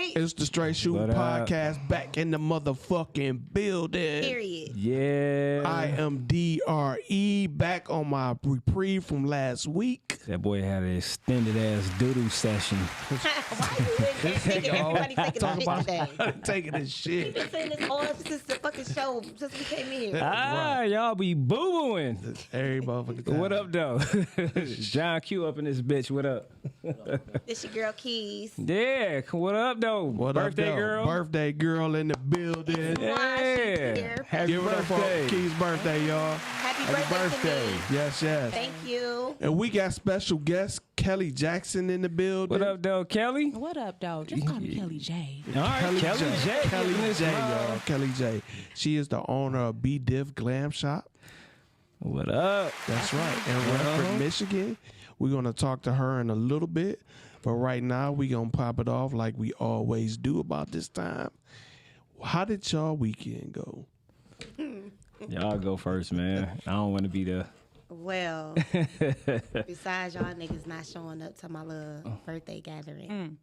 Str8. It's the Str8 Shoot'n podcast back in the motherfucking building. Period. Yeah. I am DRE back on my reprieve from last week. That boy had an extended ass doodoo session. Why you in there thinking everybody taking a shit today? Taking this shit. We've been saying this all since the fucking show, since we came in here. Y'all be boo-booing. Every motherfucking time. What up, though? John Q up in this bitch. What up? This your girl Keys. Yeah. What up, though? What Birthday up, though? girl. Birthday girl in the building. Yeah. Happy Give it up for birthday. Key's birthday, y'all. Happy birthday to me. Yes, yes. Thank you. And we got special guest Kelly Jackson in the building. What up, though, Kelly? What up, though? Just call me Kelly J. All right, Kelly J. Kelly Kelly J, y'all. Kelly J. She is the owner of B Div Glam Shop. What up? That's right. In Redford, Michigan. We're going to talk to her in a little bit. But right now, we're going to pop it off like we always do about this time. How did y'all weekend go? Y'all go first, man. I don't want to be the... Well, besides y'all niggas not showing up to my little birthday gathering.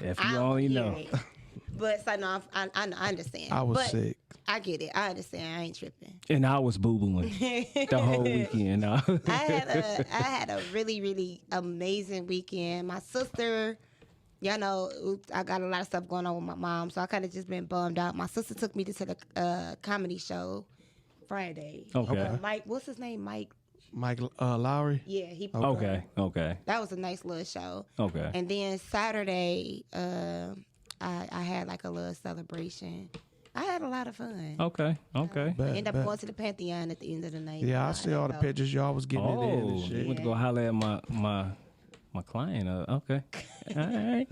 If you only know. But so no, I understand. I was but sick. I get it. I understand. I ain't tripping. And I was boo-booing the whole weekend. I had a really, really amazing weekend. My sister, y'all know, I got a lot of stuff going on with my mom, so I kind of just been bummed out. My sister took me to the comedy show Friday. Okay. Mike, what's his name? Mike Lowry? Yeah, he. Okay. That was a nice little show. Okay. And then Saturday, I had like a little celebration. I had a lot of fun. Okay. Ended up going to the Pantheon at the end of the night. Yeah, I see all the pictures y'all was getting it in and Oh, shit. you went to go holler at my client. Okay. All right.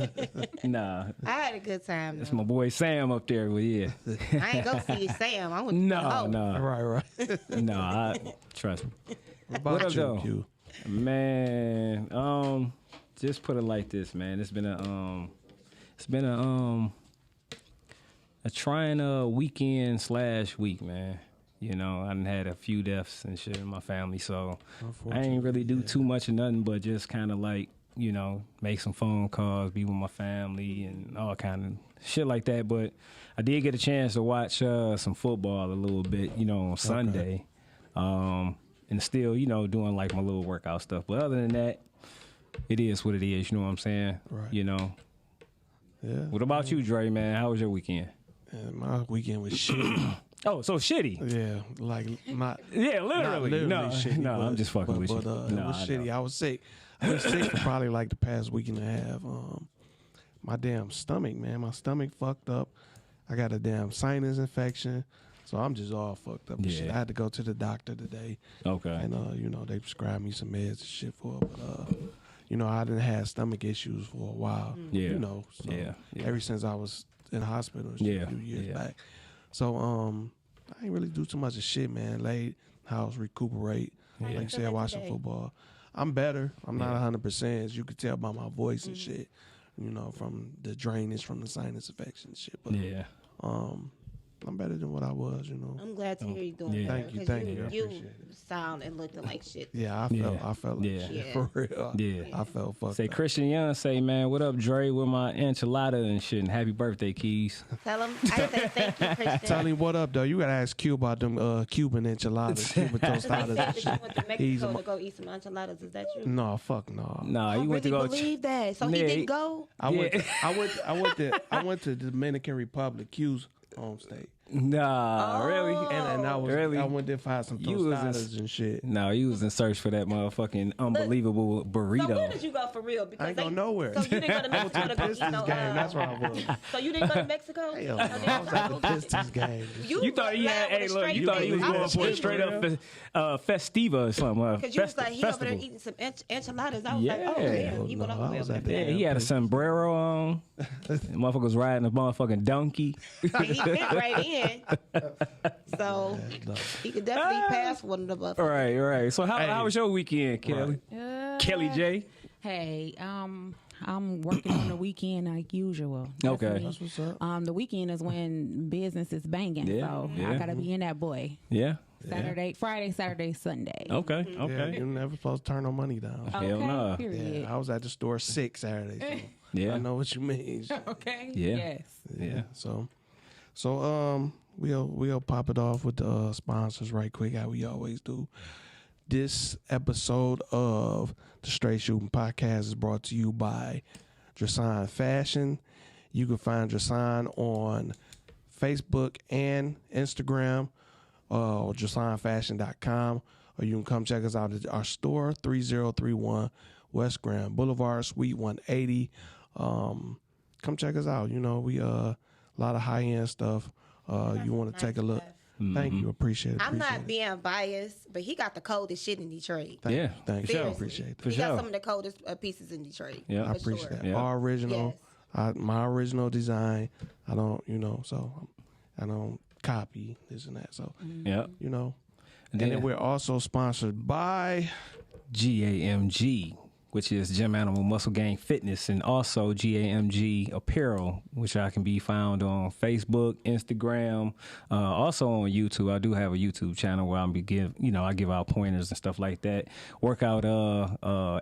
Nah. I had a good time. That's Though. my boy Sam up there. Well, yeah. I ain't go see Sam. I went No. Right. No, trust me. What up, though? Q? Man, just put it like this, man. It's been a trying weekend/week, man. You know, I done had a few deaths and shit in my family, so I ain't really do too much of nothing but just kind of like, you know, make some phone calls, be with my family and all kind of shit like that. But I did get a chance to watch some football a little bit, you know, on Sunday. And still, you know, doing like my little workout stuff. But other than that, it is what it is, you know what I'm saying? Right. You know. Yeah. What about you, Dre, man? How was your weekend? And my weekend was shitty. Oh, so shitty. Yeah, like not. Yeah, Not literally. No, shitty, no, but, I'm just fucking with you. But it No, was I shitty. know. I was sick. I was sick for probably like the past week and a half. My damn stomach, man. My stomach fucked up. I got a damn sinus infection. So I'm just all fucked up and shit. I had to go to the doctor today. Okay. And, you know, they prescribed me some meds and shit for it. But, you know, I didn't have stomach issues for a while. Yeah. You know, so Yeah. ever since I was in the hospital and shit Yeah. a few years Yeah. back. So, I ain't really do too much of shit, man. Laid house, recuperate. Like you said, watch some football. I'm better. I'm not 100%, as you could tell by my voice and shit. You know, from the drainage from the sinus infection and shit. But, Yeah. I'm better than what I was, you know. I'm glad to hear you doing Yeah. better. Thank you. I You appreciate it. sound and looked like shit. Yeah, I felt like Yeah. shit, Yeah. for real. Yeah. I felt fucked Say up. Christian Young say, man, what up, Dre, with my enchilada and shit, and happy birthday, Keys. Tell him. I say thank you, Christian. Tell him what up, though. You gotta ask Q about them Cuban enchiladas, Cuban He tostadas. said and that you shit. went to He's Mexico a to go eat some enchiladas. Is that true? No, fuck no. Nah, I you went to really go. believe that. So Yeah, he didn't go. I went to the Dominican Republic, Q's home state, Nah, really? and I was Really? I went there for some You was in- tostadas and shit. No, you was in search for that motherfucking unbelievable burrito. So where did you go for real? Because I ain't go nowhere. So you didn't go to Mexico to go eat Pistons no. game. That's where I was. So you didn't go to Mexico? Hell no, I was at the Pistons game. You thought he had, hey, look, you thought he was going for a straight up festiva or something. Because you was like, he over there eating some enchiladas. I was like, oh, Yeah. damn. He went No, over I there. was at Yeah, he had a sombrero on. Motherfuckers riding a motherfucking donkey. He fit right in. So he could definitely pass one of the buffets. Right. So Hey. how was your weekend, Kelly? Kelly J? Hey, I'm working on the weekend like usual. Okay. Me. That's what's up. The weekend is when business is banging, Yeah, so yeah. I gotta be in that boy. Yeah. Friday, Saturday, Sunday. Okay. Yeah, Okay. you're never supposed to turn no money down. Hell Okay, nah. period. Yeah, I was at the store 6 Saturday. So Yeah. I know what you mean. Okay. Yeah. Yes. Yeah. So we'll pop it off with the sponsors right quick, how we always do. This episode of the Str8 Shoot'n podcast is brought to you by Str8 Fashion. You can find Str8 on Facebook and Instagram, Str8fashion.com, or you can come check us out at our store, 3031 West Grand Boulevard, Suite 180. Come check us out. You know, we a lot of high-end stuff. You want to take a look. Thank you. Appreciate it. I'm not being biased, but he got the coldest shit in Detroit. Thank you. Seriously. Appreciate that. He got some of the coldest pieces in Detroit. Yeah. I appreciate that. Yeah. All original. Yes. My original design. I don't, so I don't copy this and that. So, Yeah. And then we're also sponsored by GAMG, which is Gym Animal Muscle Gang Fitness, and also GAMG Apparel, which I can be found on Facebook, Instagram, also on YouTube. I do have a YouTube channel where I give out pointers and stuff like that, workout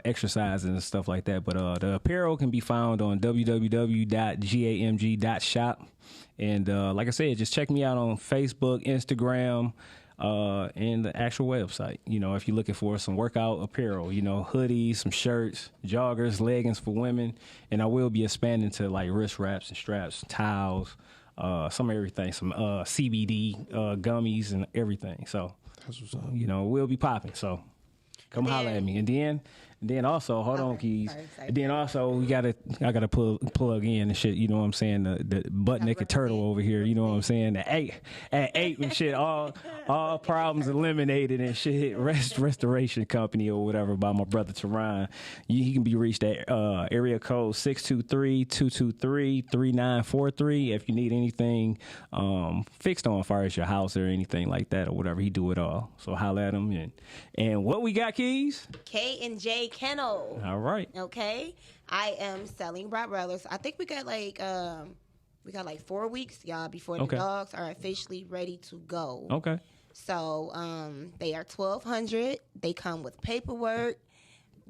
exercises and stuff like that. But the apparel can be found on www.gamg.shop. And like I said, just check me out on Facebook, Instagram, and the actual website. If you're looking for some workout apparel, hoodies, some shirts, joggers, leggings for women, and I will be expanding to like wrist wraps and straps, towels, some everything, some CBD gummies and everything. So that's what's up. We'll be popping. So come holler at me. And then also, hold on, Keys. Sorry. And then also, I gotta plug in and shit. You know what I'm saying? The butt naked turtle over here. You know what I'm saying? At eight and shit. All problems eliminated and shit. Restoration company or whatever by my brother Teron. He can be reached at area code 623-223-3943 if you need anything fixed on as far as your house or anything like that or whatever. He do it all. So holler at him. And what we got, Keys? K&J Kennel. All right. Okay. I am selling Rottweilers. I think we got like 4 weeks, y'all, before the dogs are officially ready to go. Okay. So they are 1,200. They come with paperwork.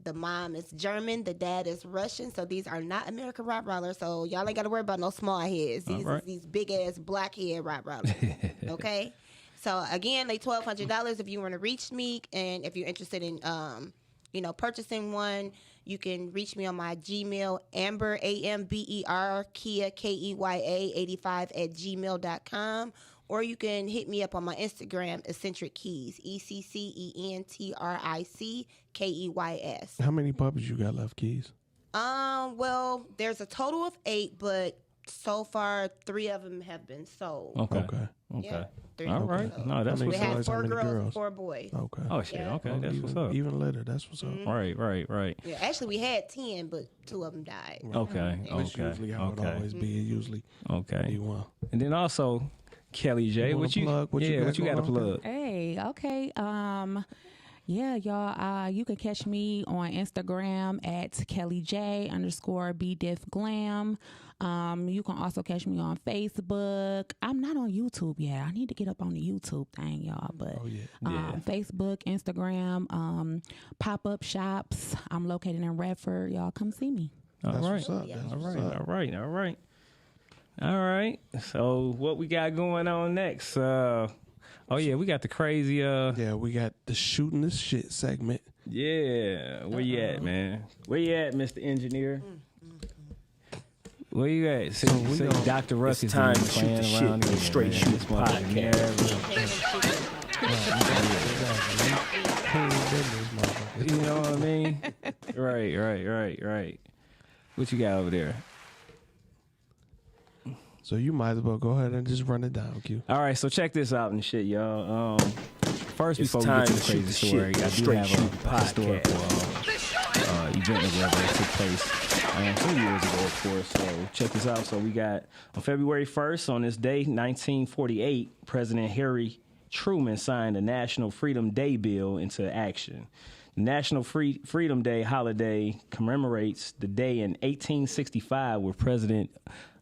The mom is German. The dad is Russian. So these are not American Rottweilers. So y'all ain't got to worry about no small heads. These big ass black head Rottweilers. Okay. So again, they $1,200 if you want to reach me, and if you're interested in purchasing one, you can reach me on my Gmail, Amber, AMBER, Kia, KEYA 85 @gmail.com, or you can hit me up on my Instagram, Eccentric Keys, ECCENTRICKEYS. How many puppies you got left, Keys? Well, there's a total of 8, but so far 3 of them have been sold. Okay. Yeah, 3 All right. sold. No, that's How We many have boys, how 4 many girls and girls? 4 boys. Okay. Oh shit. Yeah. Okay, that's what's up. Even later, that's what's up. Right. Yeah, actually we had 10, but 2 of them died. Okay. Which usually how it always be. It usually Okay. be one. And then also, Kelly J, You wanna what you plug? What you got got to going on? plug? Hey, okay. Yeah, y'all. You can catch me on Instagram at KellyJ_BDiffGlam. You can also catch me on Facebook. I'm not on YouTube yet. I need to get up on the YouTube thing, y'all. But Facebook, Instagram, pop-up shops. I'm located in Redford. Y'all come see me. All That's right. what's up. That's what's up. All right. So what we got going on next? We got the crazy. We got the shooting this shit segment. Yeah. Where you at, man? Where you at, Mr. Engineer? Where you at? So Dr. Russ is time to playing shoot the around shit. here, Straight man. Shoot This motherfucker Exactly. You know what I mean? Right. What you got over there? So you might as well go ahead and just run it down, Q. All right, so check this out and shit, y'all. First, It's before we get time to the to shoot crazy the story, shit. I do Straight have Shoot a historical event or whatever that took place some years ago, of course. So check this out. So we got on February 1st, on this day, 1948, President Harry Truman signed the National Freedom Day Bill into action. The National Freedom Day holiday commemorates the day in 1865 where President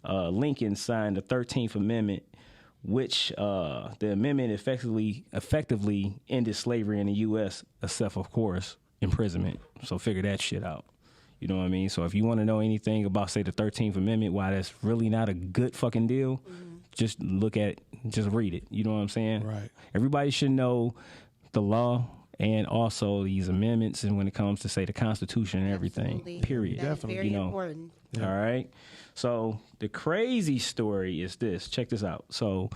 Lincoln signed the 13th Amendment, which the amendment effectively ended slavery in the U.S., except, of course, imprisonment. So figure that shit out. You know what I mean? So if you want to know anything about, say, the 13th Amendment, why that's really not a good fucking deal, just read it. You know what I'm saying? Right. Everybody should know the law and also these amendments, and when it comes to, say, the Constitution and everything. Absolutely. Period. That is very important. All right. So the crazy story is this. Check this out. So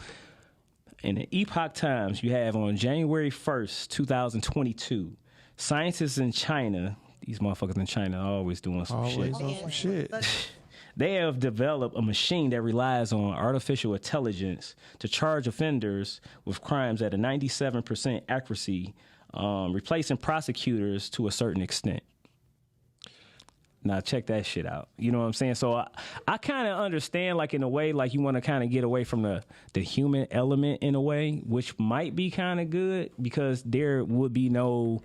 in the Epoch Times, you have on January 1st, 2022, scientists in China. These motherfuckers in China are always doing some shit. Always on some shit. They have developed a machine that relies on artificial intelligence to charge offenders with crimes at a 97% accuracy, replacing prosecutors to a certain extent. Now, check that shit out. You know what I'm saying? So I kind of understand, like, in a way, like, you want to kind of get away from the human element in a way, which might be kind of good because there would be no...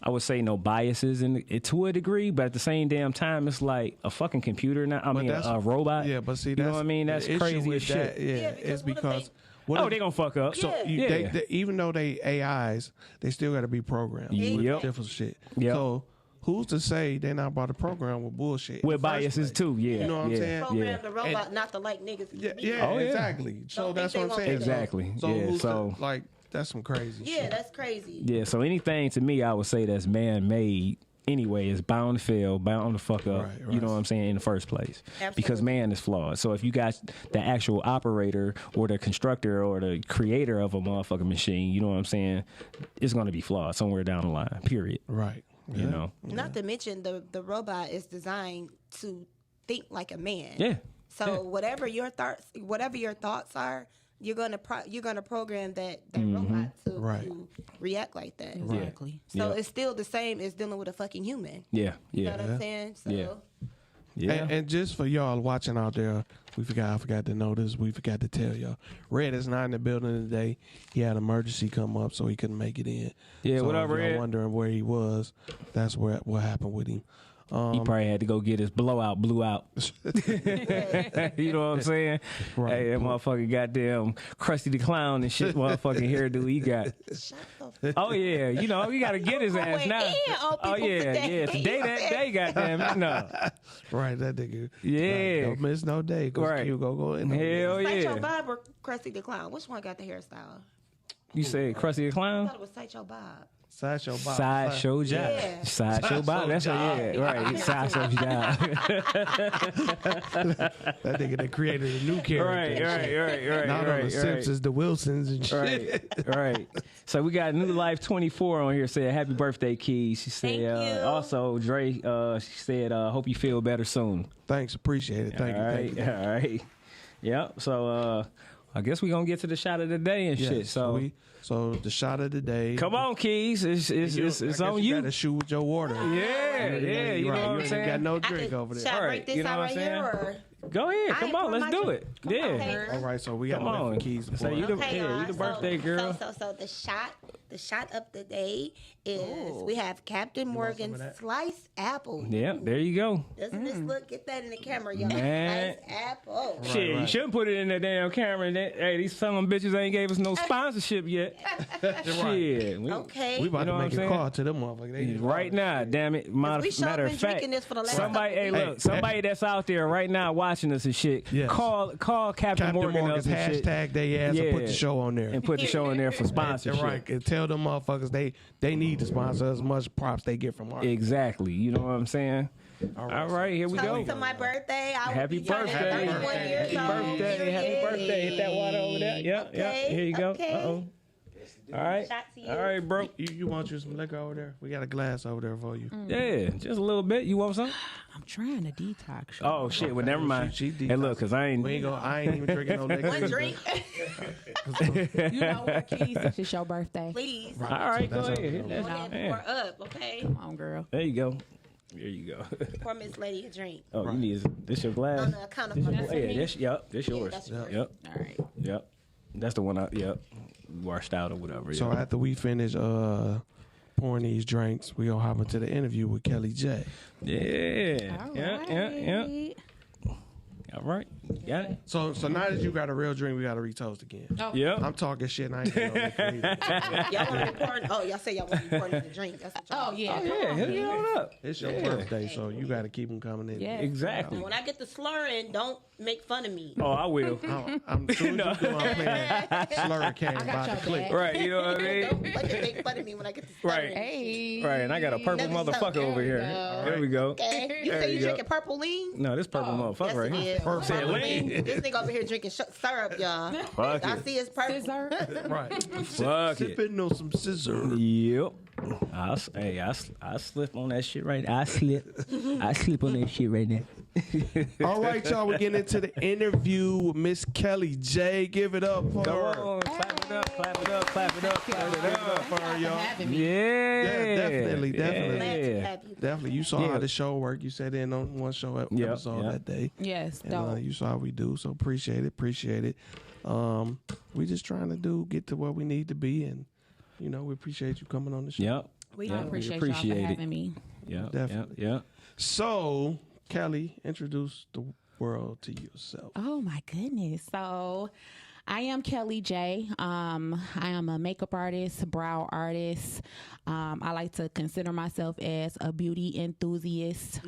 I would say no biases to a degree, but at the same damn time, it's like a fucking computer now. I mean, a robot. Yeah, but see, you know what I mean? That's crazy as shit. It's because they gonna fuck up. So they, even though they AIs, they still got to be programmed with different shit. Yep. So who's to say they're not about to program with bullshit? With biases too, yeah. You know what I'm saying? Program the robot not to like niggas. Exactly. So that's what I'm saying. Exactly. So who's to, like, that's some crazy shit. Yeah, that's crazy. Yeah, so anything to me, I would say that's man-made anyway is bound to fail, bound to fuck up. Right. You know what I'm saying, in the first place. Absolutely. Because man is flawed. So if you got the actual operator or the constructor or the creator of a motherfucking machine, you know what I'm saying, it's going to be flawed somewhere down the line, period. Right. Yeah. You know? Not to mention the robot is designed to think like a man. Yeah. So whatever your thoughts are, you're gonna program that robot to react like that. Exactly. So it's still the same as dealing with a fucking human. Yeah. You know what I'm saying? So And just for y'all watching out there, I forgot to notice. We forgot to tell y'all. Red is not in the building today. He had an emergency come up, so he couldn't make it in. Yeah, so whatever. If you're wondering where he was, that's what happened with him. He probably had to go get his blew out. You know what I'm saying? Right. Hey, that motherfucker goddamn Krusty the Clown and shit motherfucking hairdo he got. Oh, yeah. You know, you got to get his ass now. Oh, yeah. Yeah. Today, that day, goddamn it. No. Right, that nigga. Yeah. Don't miss no day. Right. You go in there. Hell yeah. Sideshow Bob or Krusty the Clown? Which one got the hairstyle? You said Krusty the I Clown? thought it was Sideshow Bob. Sideshow Bob. Sideshow Job. Yeah. Sideshow Bob. That's what, yeah. Right. Sideshow Job. That nigga that created a new character. Right. Not on the Simpsons, the Wilsons and shit. Right. So we got New Life 24 on here saying happy birthday, Keys. She said, Thank you. also, Dre, she said, hope you feel better soon. Thank you. Thank you. All right. Yep. So I guess we're going to get to the shot of the day and shit. So the shot of the day. Come on, Keys. It's on you. You got to shoot with your water. Yeah. You know what I'm saying? You got no drink over there. Should I break this You know out what right I'm here? saying? Or? Go ahead. I Come ain't on. pour Let's my do drink. it. Come Yeah. on, baby. All right, so we got Come on. Keys. So you the birthday girl. So the shot of the day is we have Captain Morgan's sliced apple. Yeah, there you go. Doesn't this look? Get that in the camera, y'all. Man. Sliced apple. Shit, you shouldn't put it in the damn camera. Hey, these son bitches ain't gave us no sponsorship yet. Shit. Okay. We about You know to what make I'm a call to them motherfuckers. Right now, damn it. We sure Matter been of fact, drinking this for the last somebody, hey, look, somebody that's out there right now watching us and shit, Yes. call Captain Morgan Morgan's up and shit. hashtag they ass and put the show on there. And put the show in there for sponsorship. Right, and tell them motherfuckers they need to sponsor as much props they get from our. Exactly. You know what I'm saying? All right, here we go. To my birthday. Happy birthday. Happy birthday. Hit that water over there. Yeah. Here you go. Uh-oh. All right. All right, bro. You want you some liquor over there? We got a glass over there for you. Yeah, just a little bit. You want some? I'm trying to detox. Oh shit! Well, never mind. She Hey, look, cause I ain't even drinking no liquor. One drink. You know what, Keys? Since it's your birthday. Please. All right, go ahead. Hit Go that. ahead and pour up, okay? Come on, girl. There you go. There you go. Pour Miss Lady a drink. Oh, you need this your glass? On the account of my Yeah, this yours. that's yours. Yep. All right. Yep. That's the one washed out or whatever. So after we finish pouring these drinks, we gonna hop into the interview with Kelly J. Yeah. All Yeah. right. All right. Got it? So now that you got a real drink, we got to retoast again. Oh. Yep. I'm talking shit. And I ain't gonna make it either. Y'all want to be pouring? Oh, y'all say y'all want to be pouring in the drink. That's what y'all. Oh yeah. Yeah, hit it on up. It's your birthday, so you got to keep them coming in. Yeah. Exactly. When I get the slurring, don't make fun of me. Oh, I will. I'm soon as you go, I'm playing Slur Cane got by your the click. back. Right, you know what I mean? Don't fucking make fun of me when I get the slurring. Right. Hey. Right, and I got a purple Never motherfucker stop. over here. There we go. Okay. You There say you you go. drinking purple lean? No, this purple motherfucker Yes, right it here. is. Purple Said lean. lean. This nigga over here drinking syrup, y'all. Fuck I it. see it's purple. Scissor. Right. Fuck it. Sipping on some scissor. Yep. I slip on that shit right now. I slip on that shit right now. All right, y'all. We're getting into the interview with Miss Kelly J. Give it up for Come her. on, clap it up, clap it up, clap it up, clap it Give it up up. for her, y'all. Having me. Yeah, definitely. Glad to Yeah. have you. Definitely. You saw Yeah. how the show worked. You sat in on one show episode Yep. that day. Yes. And Dope. you saw how we do, so appreciate it. We just trying to get to where we need to be, and we appreciate you coming on the show. Yep. We Yep. do. Appreciate appreciate y'all for it. having me. Yep. Definitely. Yep. So, Kelly, introduce the world to yourself. Oh my goodness. So I am Kelly J. I am a makeup artist, brow artist. I like to consider myself as a beauty enthusiast.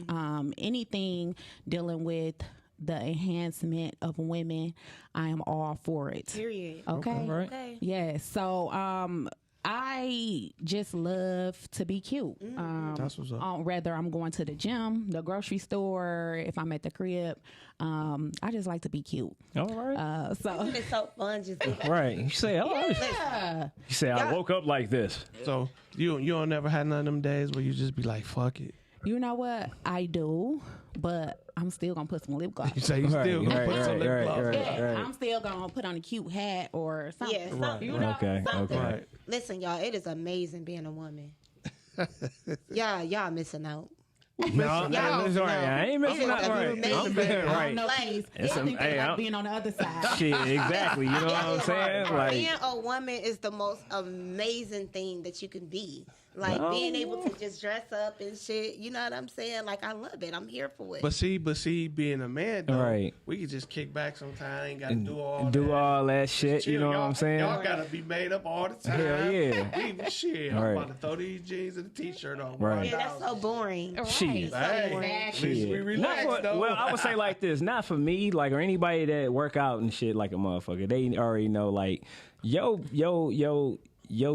Anything dealing with the enhancement of women, I am all for it. Period. Okay. All right. Okay. Yes. So I just love to be cute. That's what's up. Whether I'm going to the gym, the grocery store, if I'm at the crib, I just like to be cute. All right. So It's so fun just being Right. You say, oh, yeah. you say, I woke up like this. So, you don't never had none of them days where you just be like, fuck it. You know what? I do, but I'm still gonna put some lip gloss. You say you still gonna put some lip gloss on. Yeah, I'm still gonna put on a cute hat or something. Yeah, something. You know, Okay. something. Okay. Right. Listen, y'all, it is amazing being a woman. y'all missing out. No, Y'all that's all right. I ain't missing out. It's Right. amazing. I'm being I don't right. know, Like, please. It's I think hey, they like I'm- being on the other side. Shit, exactly. You know what I'm saying? Like, Being a woman is the most amazing thing that you can be. Like Well, being able to just dress up and shit. You know what I'm saying? Like I love it. I'm here for it. But see, being a man, though, Right. we can just kick back sometimes. Ain't got to do all that shit. Chill, You know what y'all- I'm saying? Y'all got to be made up all the time. Hell yeah. We, shit, Right. I'm about to throw these jeans and a t-shirt on. Right. yeah, that's so boring. Shit. Hey, at Exactly. least we Not relax, for, though. well, I would say like this, not for me, like, or anybody that work out and shit like a motherfucker. They already know, like, yo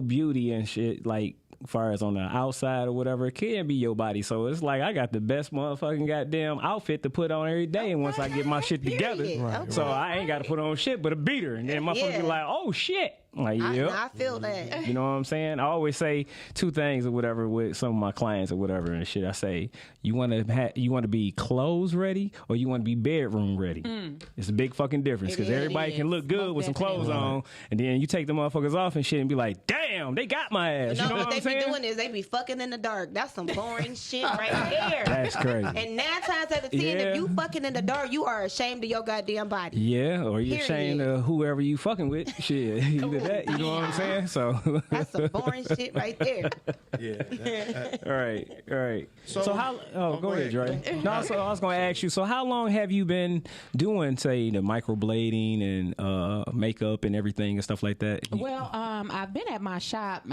beauty and shit, like, far as on the outside or whatever, it can be your body. So it's like I got the best motherfucking goddamn outfit to put on every day. And once I get my shit together, Period. Right, so I ain't got to put on shit but a beater. And then motherfuckers be Yeah. like, oh shit. Like, I yep. feel that. You know what I'm saying? I always say two things or whatever with some of my clients or whatever and shit. I say, you want to be clothes ready or you want to be bedroom ready? It's a big fucking difference because It everybody is. can look good Most with some clothes definitely. on, and then you take the motherfuckers off and shit and be like, damn, they got my ass. No, You know what what they I'm be saying? doing is they be fucking in the dark. That's some boring shit right there. That's crazy. And 9 times out of 10, Yeah. if you fucking in the dark, you are ashamed of your goddamn body. Yeah, or you're Period. ashamed of whoever you fucking with. Shit, either that, you know what I'm saying? So, That's some boring shit right there. Yeah. all right. So how? Oh, go go ahead, ahead. Dre. No, so I was going to ask you. So, how long have you been doing, say, the microblading and makeup and everything and stuff like that? Well, I've been at my shop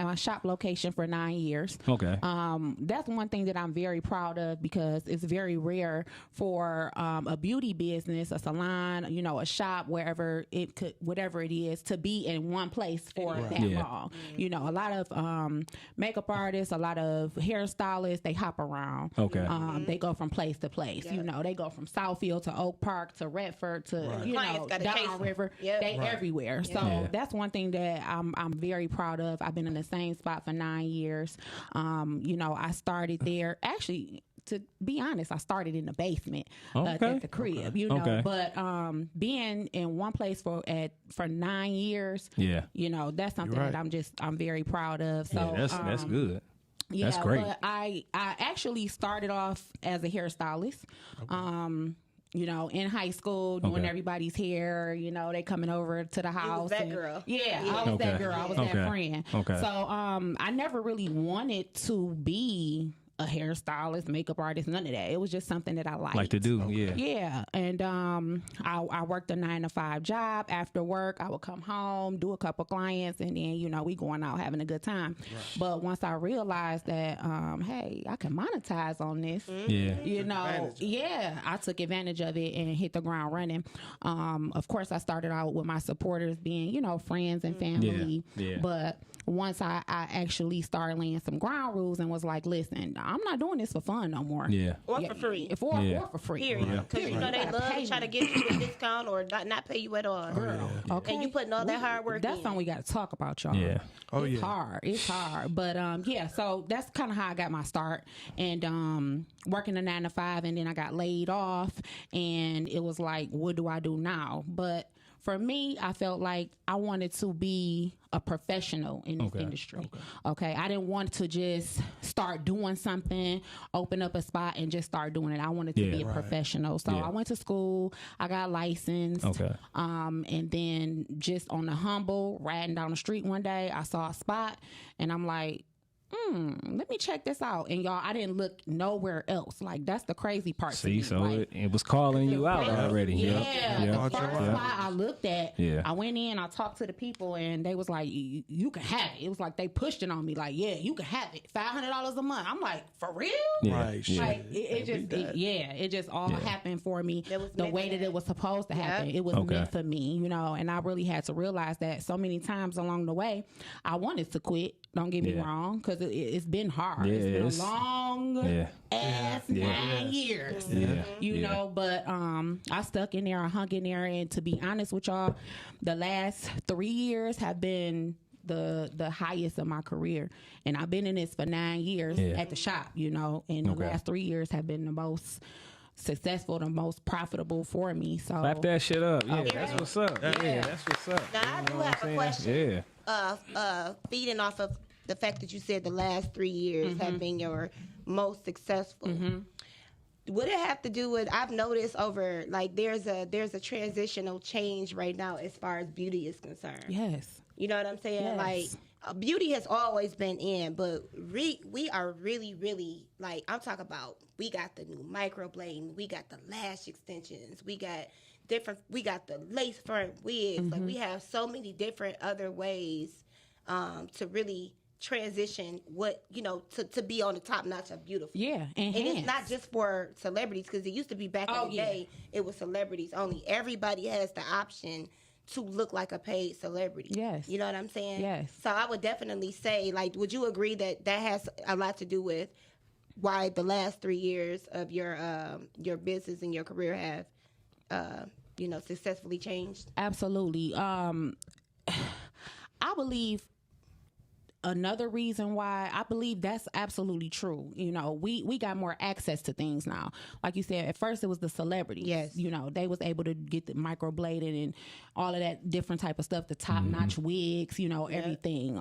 location for 9 years. Okay. That's one thing that I'm very proud of because it's very rare for a beauty business, a salon, a shop, whatever it is, to be in one place for that Yeah. long. A lot of makeup artists, a lot of hairstylists, they hop around. Okay. They go from place to place. They go from Southfield to Oak Park to Redford to Clients gotta chase 'em. Downriver. Yep. They everywhere. So Yeah. that's one thing that I'm very proud of. I've been in the same spot for 9 years. I started there. Actually, to be honest, I started in the basement at the crib. Okay. But being in one place for 9 years. Yeah. That's something right. that I'm very proud of. So Yeah, that's good. yeah, That's great. But I actually started off as a hairstylist. In high school, doing Okay. everybody's hair. They coming over to the house. that girl. Yeah, I was Okay. that girl. I was Okay. that friend. Okay. So I never really wanted to be a hairstylist, makeup artist, none of that. It was just something that I liked. Like to do, yeah. Yeah. And I worked a 9-to-5 job. After work, I would come home, do a couple clients, and then, you know, we going out having a good time. Right. But once I realized that, hey, I can monetize on this, you know, I took advantage of it and hit the ground running. Of course, I started out with my supporters being, you know, friends and family. Yeah. But once I actually started laying some ground rules and was like, listen, I'm not doing this for fun no more. Yeah. Or for free. Or for free. Period. Because you know they love to try to get you a discount or not pay you at all. Girl. Okay. And you putting all that hard work That's in. something we got to talk about, y'all. Yeah. It's hard. It's hard. But so that's kind of how I got my start. And working a 9-to-5, and then I got laid off, and it was like, what do I do now? But for me, I felt like I wanted to be a professional in this industry. Okay. I didn't want to just start doing something, open up a spot and just start doing it. I wanted to be a professional. So I went to school, I got licensed. And then just on the humble, riding down the street one day, I saw a spot and I'm like, let me check this out. And y'all, I didn't look nowhere else. Like, that's the crazy part. See, so like, it was calling you out already. The first spot I looked at, I went in, I talked to the people, and they was like, you can have it. It was like they pushed it on me, like, yeah, you can have it. $500 a month. I'm like, for real? Right. Like, it just all happened for me the way that it was supposed to happen. It was meant for me, you know, and I really had to realize that so many times along the way, I wanted to quit. Don't get me wrong, because it's been hard. It's been a long ass 9 years, you know. But I stuck in there, I hung in there, and to be honest with y'all, the last 3 years have been the highest of my career, and I've been in this for 9 years at the shop, you know, and the last 3 years have been the most successful, the most profitable for me. So clap that shit up. That's what's up. That's what's up. Now I do have a question. Feeding off of the fact that you said the last 3 years have been your most successful. Would it have to do with, I've noticed over, like, there's a transitional change right now as far as beauty is concerned. Yes. You know what I'm saying? Yes. Like, beauty has always been in, but we are really, really, like, I'm talking about, we got the new microblading, we got the lash extensions, we got the lace front wigs. Like, we have so many different other ways to really transition what, you know, to be on the top notch of beautiful. Yeah, and it's not just for celebrities, because it used to be back in the day, it was celebrities only. Everybody has the option to look like a paid celebrity. Yes. You know what I'm saying? Yes. So I would definitely say, like, would you agree that has a lot to do with why the last 3 years of your business and your career have successfully changed? Absolutely. I believe another reason why, I believe that's absolutely true. You know, we got more access to things now. Like you said, at first it was the celebrities. Yes. You know, they was able to get the microblading and all of that different type of stuff, the top-notch wigs, you know, everything,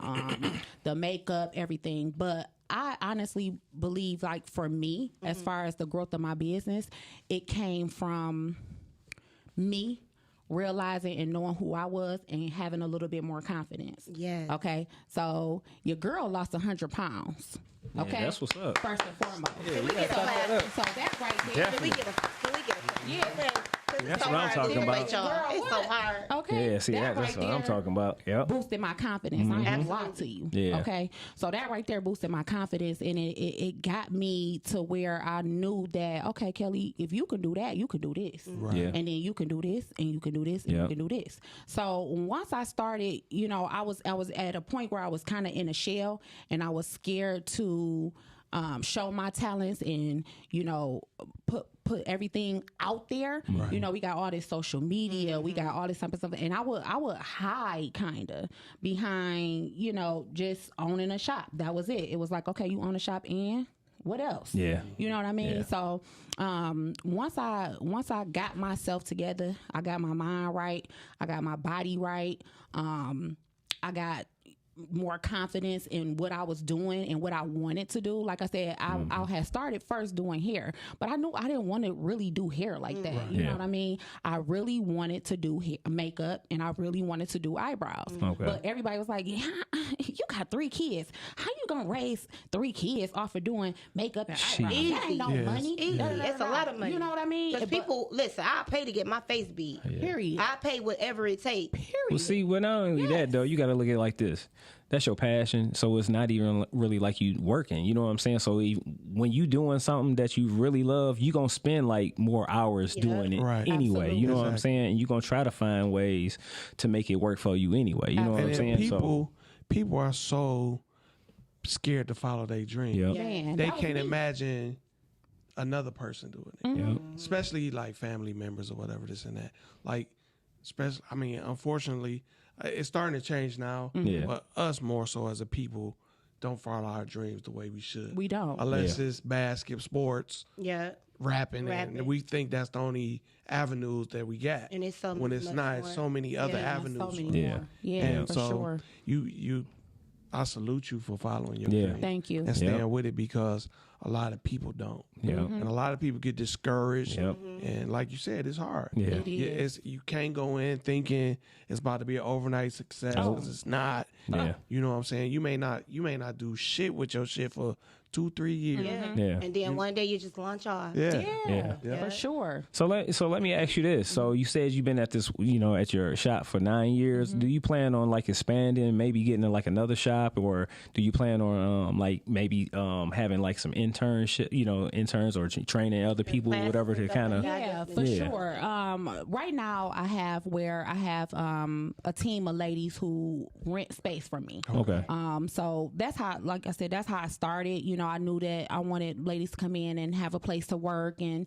the makeup, everything. But I honestly believe, like, for me, as far as the growth of my business, it came from me realizing and knowing who I was and having a little bit more confidence. Yeah. Okay. So your girl lost 100 pounds. Okay. Yeah, that's what's up. First and foremost. Yeah, we gotta that up. So that's right there. Can we get a Yeah. That's what I'm talking about. It's so hard. Okay. Yeah, see, that's right what I'm talking about. Yep. Boosted my confidence. I ain't gonna lie to you. Yeah. Okay. So that right there boosted my confidence, and it got me to where I knew that, okay, Kelly, if you can do that, you can do this. Right. Yeah. And then you can do this, and you can do this, and you can do this. So once I started, you know, I was at a point where I was kind of in a shell, and I was scared to show my talents and, you know, put everything out there. Right. You know, we got all this social media, we got all this stuff, and I would hide kind of behind, you know, just owning a shop. That was it. It was like, okay, you own a shop, and what else? Yeah. You know what I mean? Yeah. So once I got myself together, I got my mind right, I got my body right, I got more confidence in what I was doing and what I wanted to do. Like I said, I had started first doing hair, but I knew I didn't want to really do hair like that. Right. You know what I mean? I really wanted to do makeup, and I really wanted to do eyebrows. Okay. But everybody was like, yeah, you got 3 kids. How you gonna raise 3 kids off of doing makeup and eyebrows? Easy. That ain't no money. It's a lot of money. You know what I mean? Because people, listen, I'll pay to get my face beat. Period. I pay whatever it takes. Period. Well, see, well, not only that though, you got to look at it like this. That's your passion, so it's not even really like you working. You know what I'm saying? So when you doing something that you really love, you gonna spend like more hours doing it anyway. Absolutely. You know what I'm saying? And you gonna try to find ways to make it work for you anyway. You know what I'm saying? People are so scared to follow their dream. Yep. Man, They can't imagine another person doing it. Yep. Especially like family members or whatever, this and that. Like, especially, I mean, unfortunately, it's starting to change now. Yeah. But us more so as a people don't follow our dreams the way we should. We don't. Unless it's basket sports, Yeah. rapping, and we think that's the only avenues that we got. And it's so when it's much not, more. so many other Yeah, avenues. So many Yeah. more. Yeah, And for so sure. I salute you for following your Yeah. dream. Thank you. And staying with it, because a lot of people don't. Yep. And a lot of people get discouraged. Yep. And like you said, it's hard. Yeah. It is. You can't go in thinking it's about to be an overnight success, because it's not. Yeah. You know what I'm saying? You may not do shit with your shit for 2-3 years. Yeah. And then one day you just launch off. Yeah. For sure. So let me ask you this. So you said you've been at this, at your shop for 9 years. Do you plan on like expanding, maybe getting in like another shop, or do you plan on like maybe having like some interns or training other people, whatever, to kind of Yeah, for sure. Right now I have a team of ladies who rent space from me. Okay. So that's how, like I said, that's how I started. I knew that I wanted ladies to come in and have a place to work and,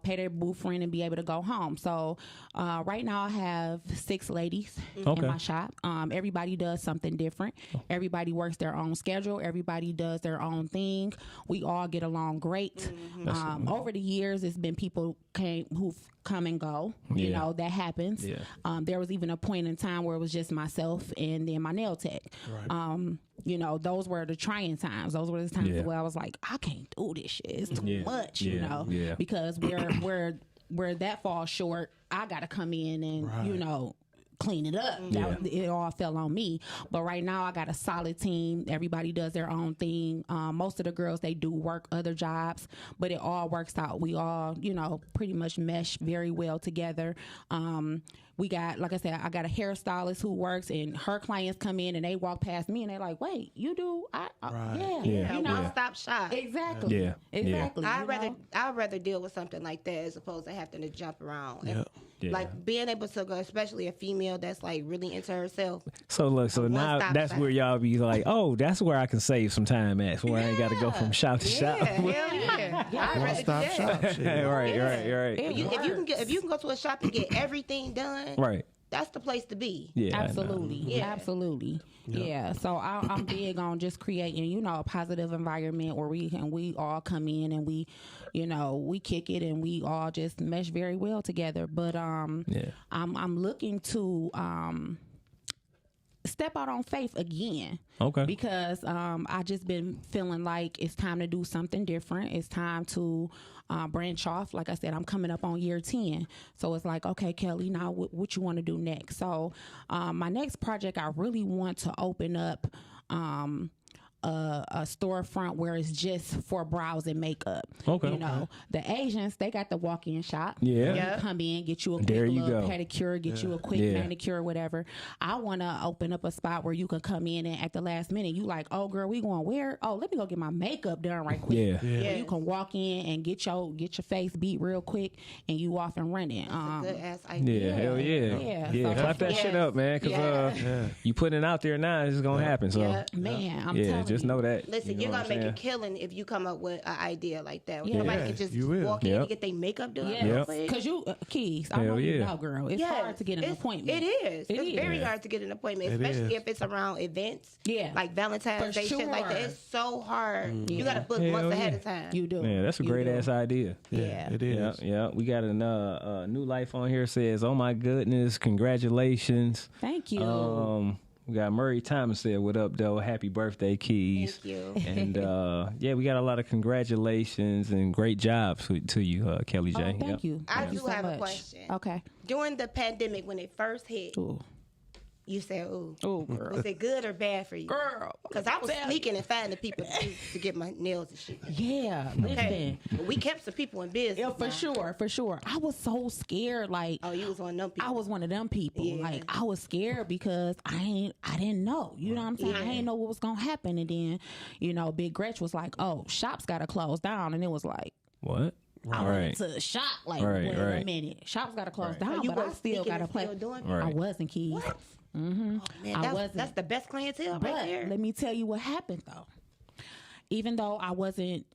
pay their booth rent and be able to go home. So right now I have 6 ladies in my shop. Everybody does something different. Everybody works their own schedule. Everybody does their own thing. We all get along great. Over the years, it's been people who've come and go. That happens. Yeah. There was even a point in time where it was just myself and then my nail tech. Right. Those were the trying times. Those were the times where I was like, I can't do this shit. It's too much, because where that falls short, I got to come in and, clean it up. It all fell on me. But right now I got a solid team. Everybody does their own thing. Most of the girls, they do work other jobs, but it all works out. We all, pretty much mesh very well together. We got, like I said, I got a hairstylist who works, and her clients come in and they walk past me and they're like, "Wait, you do?" Stop shop. Exactly. Yeah. Exactly. I'd rather deal with something like that as opposed to having to jump around. And, like being able to go, especially a female that's like really into herself. So look, now that's shop. where y'all be like, oh, that's where I can save some time at, where I ain't got to go from shop to shop. Hell yeah. I'd rather do Stop that. shop. Shit. Right. If you can go to a shop and get everything done, Right. that's the place to be. Yeah. Absolutely. Absolutely. Yeah. So I'm big on just creating, a positive environment where we all come in and we kick it and we all just mesh very well together. But I'm looking to step out on faith again. Okay. Because I just been feeling like it's time to do something different. It's time to branch off. Like I said, I'm coming up on year 10. So it's like, okay, Kelly, now what you want to do next? So my next project, I really want to open up a storefront where it's just for brows and makeup. Okay. The Asians, they got the walk-in shop. Yeah. You come in, get you a quick There you little go. pedicure, get you a quick manicure, whatever. I want to open up a spot where you can come in and at the last minute, you like, oh girl, we going where? Oh, let me go get my makeup done right quick. Yeah. Where you can walk in and get your face beat real quick and you off and running. Good ass idea. Yeah, hell yeah. Yeah. So Clap that shit up, man, because you putting it out there now, it's going to happen. So, man, I'm telling just know that. Listen, you know you're what gonna I'm make a saying? killing if you come up with an idea like that. Yeah. Somebody can just You will. walk in and get their makeup done. real quick. Because you, Keys, I Hell know you yeah. know, girl. It's hard to get an appointment. It is. It's is. very hard to get an appointment, It especially is. if it's around events. Yeah. Like Valentine's For Day, shit like that. sure. It's so hard. You Yeah. gotta book Hell months ahead yeah. of time. You do. Yeah, that's a great ass idea. Yeah. It is. Yeah. We got a new life on here says, oh my goodness, congratulations. Thank you. We got Murray Thomas there. What up, though? Happy birthday, Keys. Thank you. And yeah, we got a lot of congratulations and great jobs to you, Kelly J. Thank you. I Thank you do so have a much. question. Okay. During the pandemic, when it first hit, Ooh. you said, ooh. Oh, girl. Was it good or bad for you? Girl. Because I was sneaking and finding people to get my nails and shit. Yeah. Listen. Okay. We kept some people in business. Yeah, for now. sure. I was so scared. Like, Oh, you was one of them people. I was one of them people. Yeah. Like, I was scared because I didn't know. You know what I'm saying? Yeah. I didn't know what was gonna happen. And then, Big Gretch was like, "Oh, shops gotta close down," and it was like, What? I went to the shop. Like, wait a minute, shops gotta close down, you but I was still sneaking gotta and play. still doing it? Right. I wasn't, Keys. What? Mm-hmm. Oh, man, I wasn't. that's the best clientele But right there. let me tell you what happened though. Even though I wasn't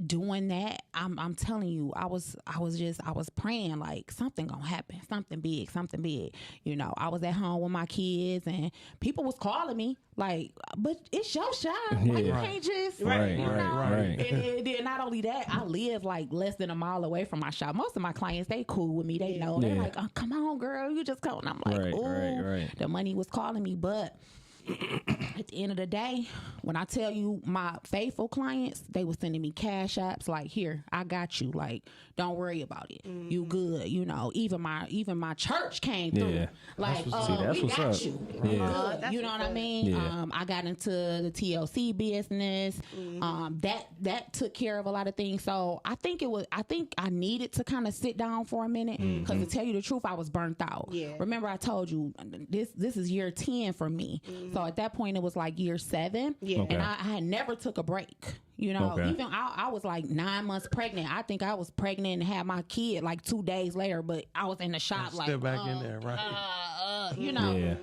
doing that, I'm telling you, I was praying like something gonna happen, something big. I was at home with my kids and people was calling me like, but it's your shop. Like, you can't just Right. And then not only that, I live like less than a mile away from my shop. Most of my clients, they cool with me. They know. They're like, oh, come on, girl, you just come. And I'm like, Right. The money was calling me, but at the end of the day, when I tell you my faithful clients, they were sending me cash apps like, here, I got you. Like, don't worry about it. You good. Even my church came through. Yeah. Like, that's we what's got up. you. Yeah. Good. You know what I mean? Yeah. I got into the TLC business. That took care of a lot of things. So I think I needed to kind of sit down for a minute because to tell you the truth, I was burnt out. Yeah. Remember I told you this is year 10 for me. So at that point it was like year 7. Yeah. Okay. And I had never took a break. Even I was like 9 months pregnant. I think I was pregnant and had my kid like 2 days later, but I was in the shop like Still back in there, right?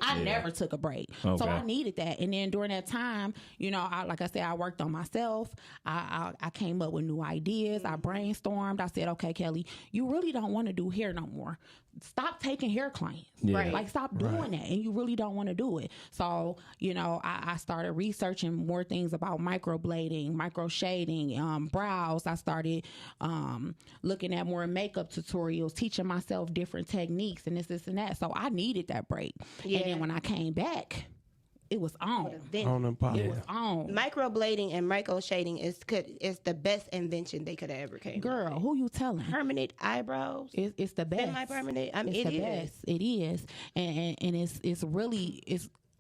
I never took a break. Okay. So I needed that. And then during that time, like I said, I worked on myself. I came up with new ideas. I brainstormed. I said, okay, Kelly, you really don't want to do hair no more. Stop taking hair clients. Yeah. Right? Like, stop doing that. And you really don't want to do it. So, I started researching more things about microblading, micro shading, brows. I started looking at more makeup tutorials, teaching myself different techniques and this and that. So I needed that break. Yeah. And then when I came back, it was on. On them pop. It was on. Microblading and micro shading is the best invention they could have ever came. Girl, who you telling? Permanent eyebrows. It's the best. Semi-permanent. It's the best. It is, and it's really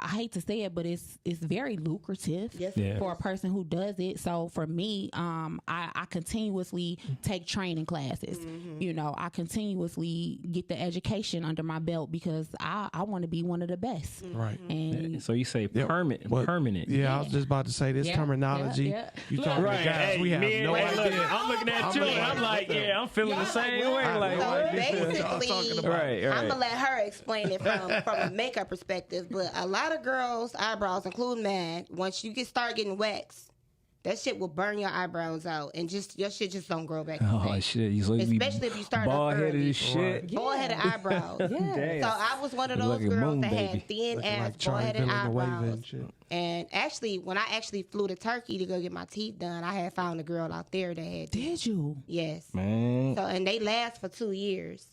I hate to say it, but it's very lucrative for a person who does it. So for me, I continuously take training classes. I continuously get the education under my belt because I want to be one of the best. Right. And So you say permanent. Yeah, I was just about to say this terminology. You talking to guys, we have no idea. I'm looking at you and I'm like, I'm feeling the same way. Like, So what? basically, Right. I'm gonna let her explain it from a makeup perspective. But a lot of girls' eyebrows, including mine, once you start getting waxed, that shit will burn your eyebrows out, and your shit just don't grow back. Oh shit! Especially if you start bald headed early. as shit. Bald-headed eyebrows. Damn. So I was one of those Like a girls moon that baby. had thin Looking ass, like Charlie bald-headed Villanueva eyebrows. and shit. And actually, when I flew to Turkey to go get my teeth done, I had found a girl out there that had. did you? Yes. Man. So and they last for 2 years.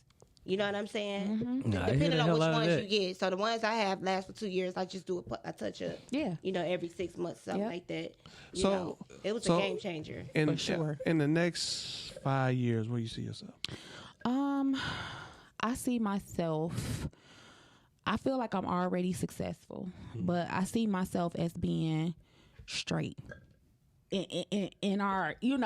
You know what I'm saying? Nah, I hear Depending the on hell which out of ones that. you get. So the ones I have last for 2 years. I just do a touch up. Yeah. Every 6 months, something like that. So- It was so- a game changer. In, For sure. in the next 5 years, where you see yourself? I see myself. I feel like I'm already successful, but I see myself as being straight. In our, in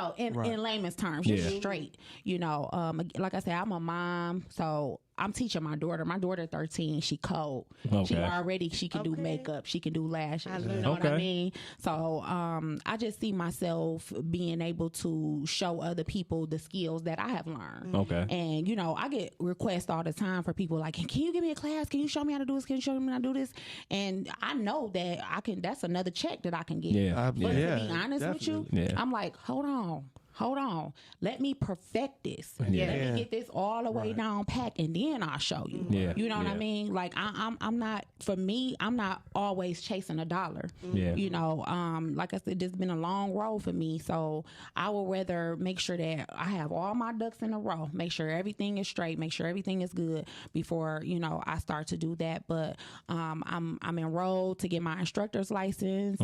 layman's terms, just straight. Like I said, I'm a mom, so I'm teaching my daughter. My daughter 13, she cold. Okay. She can do makeup, she can do lashes. I You love know what I Okay. mean? So I just see myself being able to show other people the skills that I have learned. Okay. And I get requests all the time for people like, can you give me a class? Can you show me how to do this? Can you show me how to do this? And I know that I can. That's another check that I can get. Yeah. But to be honest with you, Yeah. I'm like, hold on. hold on, let me perfect this. Let me get this all the way down packed, and then I'll show you. You know what I mean? Like I'm not, for me, I'm not always chasing a dollar. You know, like I said, this has been a long road for me, so I would rather make sure that I have all my ducks in a row, make sure everything is straight, make sure everything is good before, you know, I start to do that. But I'm enrolled to get my instructor's license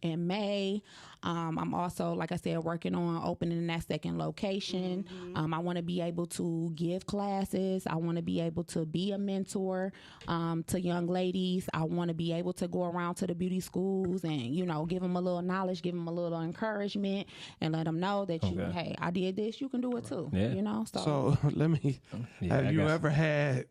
in May. I'm also, like I said, working on opening that second location. I want to be able to give classes. I want to be able to be a mentor to young ladies. I want to be able to go around to the beauty schools and, you know, give them a little knowledge, give them a little encouragement, and let them know that you, hey, I did this, you can do it too. You know. So let me. Have you ever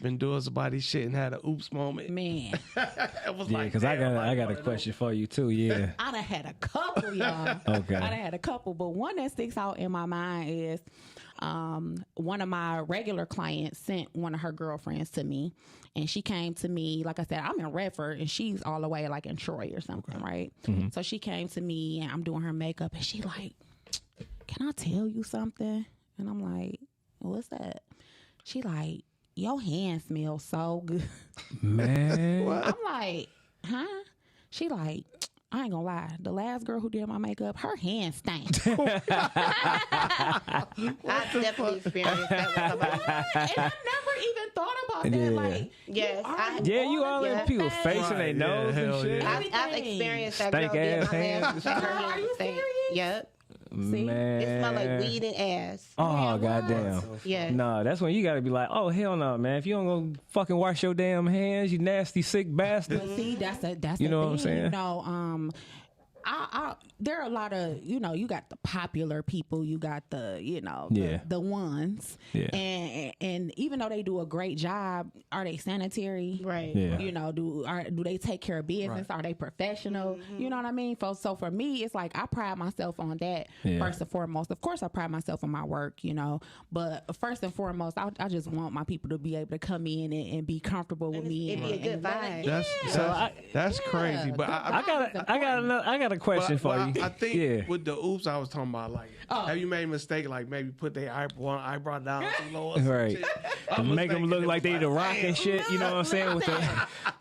been doing somebody's shit and had an oops moment? Man, it was because I got a question for you too. Yeah, I done had a couple, y'all. I done had a couple, but one that sticks out in my mind is one of my regular clients sent one of her girlfriends to me, and she came to me, like I said, I'm in Redford and she's all the way like in Troy or something, right? So she came to me and I'm doing her makeup, and she like, can I tell you something? And I'm like, what's that? She like, your hand smells so good. Man. I'm like, huh? She like, I ain't gonna lie, the last girl who did my makeup, her hand stank. I definitely experienced that with somebody. And I never even thought about that. Like, yes, you all in people's face and they nose and shit. I've experienced that girl did my hands. Her hand stank. Yep. See? Man. It smell like weed and ass. Oh, goddamn. Yeah. Nah, that's when you gotta be like, oh, hell no, man. If you don't go fucking wash your damn hands, you nasty, sick bastard. But see, that's you know the what I'm saying? You know, there are a lot of, you know, you got the popular people, you got the, you know, the ones, and even though they do a great job, are they sanitary? Right. Yeah. You know, do they take care of business? Are they professional? You know what I mean? So for me, it's like I pride myself on that first and foremost. Of course, I pride myself on my work, you know, but first and foremost, I just want my people to be able to come in and be comfortable with me. It'd be a good vibe. That's crazy, but I got a question for you. I think with the oops, I was talking about like, have you made a mistake? Like maybe put their eyebrow down too low, right? Make them look like they the Rock and shit. You know what I'm saying? With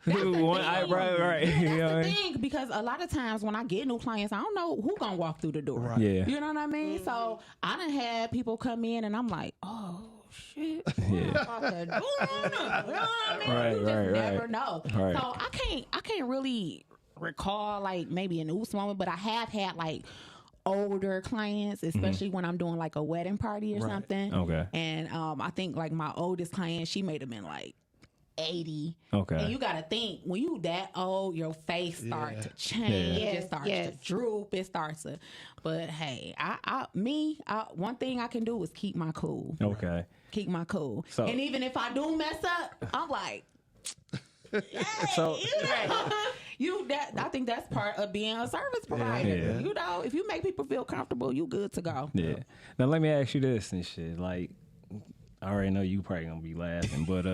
the one eyebrow, right? You know that's the thing, because a lot of times when I get new clients, I don't know who gonna walk through the door. Right. Yeah, you know what I mean. So I done had people come in and I'm like, oh shit. Yeah. Right. You just never know. Right. So I can't really recall like maybe an oops moment, but I have had like older clients, especially when I'm doing like a wedding party or something. Okay. And I think like my oldest client, she may have been like 80. Okay. And you gotta think, when you that old, your face starts to change. It starts to droop. It starts to. But hey, I one thing I can do is keep my cool. Okay. Keep my cool. So, and even if I do mess up, I'm like, hey, so I think that's part of being a service provider. Yeah. You know, if you make people feel comfortable, you good to go. Yeah. Now let me ask you this and shit. Like, I already know you probably gonna be laughing, but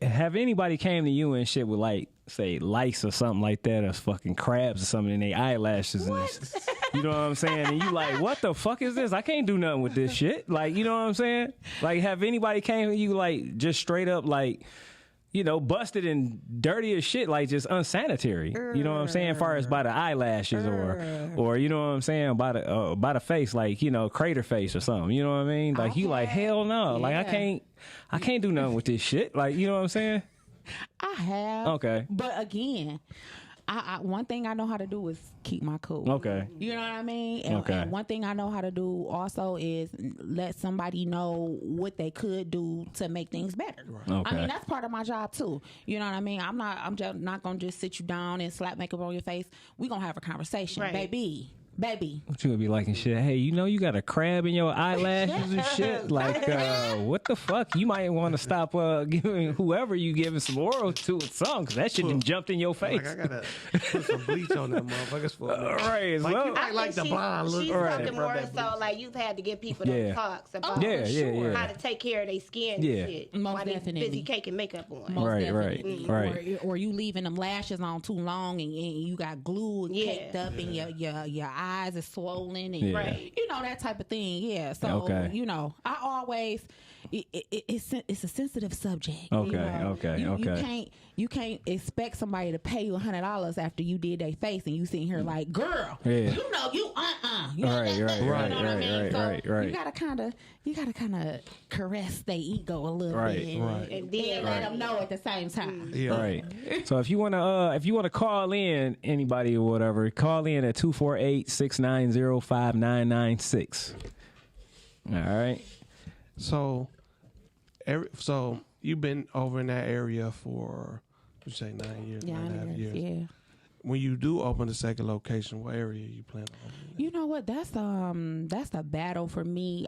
have anybody came to you and shit with like say lice or something like that, or fucking crabs or something in their eyelashes and this, you know what I'm saying? And you like, what the fuck is this? I can't do nothing with this shit. Like, you know what I'm saying? Like, have anybody came to you like just straight up like, you know, busted and dirty as shit, like just unsanitary. You know what I'm saying? As far as by the eyelashes or you know what I'm saying, by the face, like, you know, crater face or something. You know what I mean? Like you like, hell no. Like I can't do nothing with this shit. Like, you know what I'm saying? I have. Okay. But again, I one thing I know how to do is keep my cool. Okay. You know what I mean? And one thing I know how to do also is let somebody know what they could do to make things better. Okay. I mean, that's part of my job too. You know what I mean? I'm just not gonna just sit you down and slap makeup on your face. We gonna have a conversation, baby. What you gonna be like and shit? Hey, you know you got a crab in your eyelashes and shit. Like, what the fuck? You might want to stop giving whoever you giving some oral to or something, because that shit done jumped in your face. Like I gotta put some bleach on that motherfuckers for me. Right, like, you might like the blonde look. She's talking more so like you've had to give people the talks about how to take care of their skin and shit. Most while definitely. They busy cake and makeup on. Right. Or you leaving them lashes on too long and you got glue caked up in your eye eyes is swollen and Yeah. that type of thing. Yeah. So I always it's a sensitive subject. You can't expect somebody to pay you $100 after you did their face and you sitting here like, girl, you right. You gotta kind of caress their ego a little bit, and then let them know at the same time. Right. So if you wanna call in, anybody or whatever, call in at 248-690-5996. All right. So you've been over in that area for, you say 9 years, 9.5 years. Yeah. When you do open the second location, what area you plan on opening? You know what? That's a battle for me.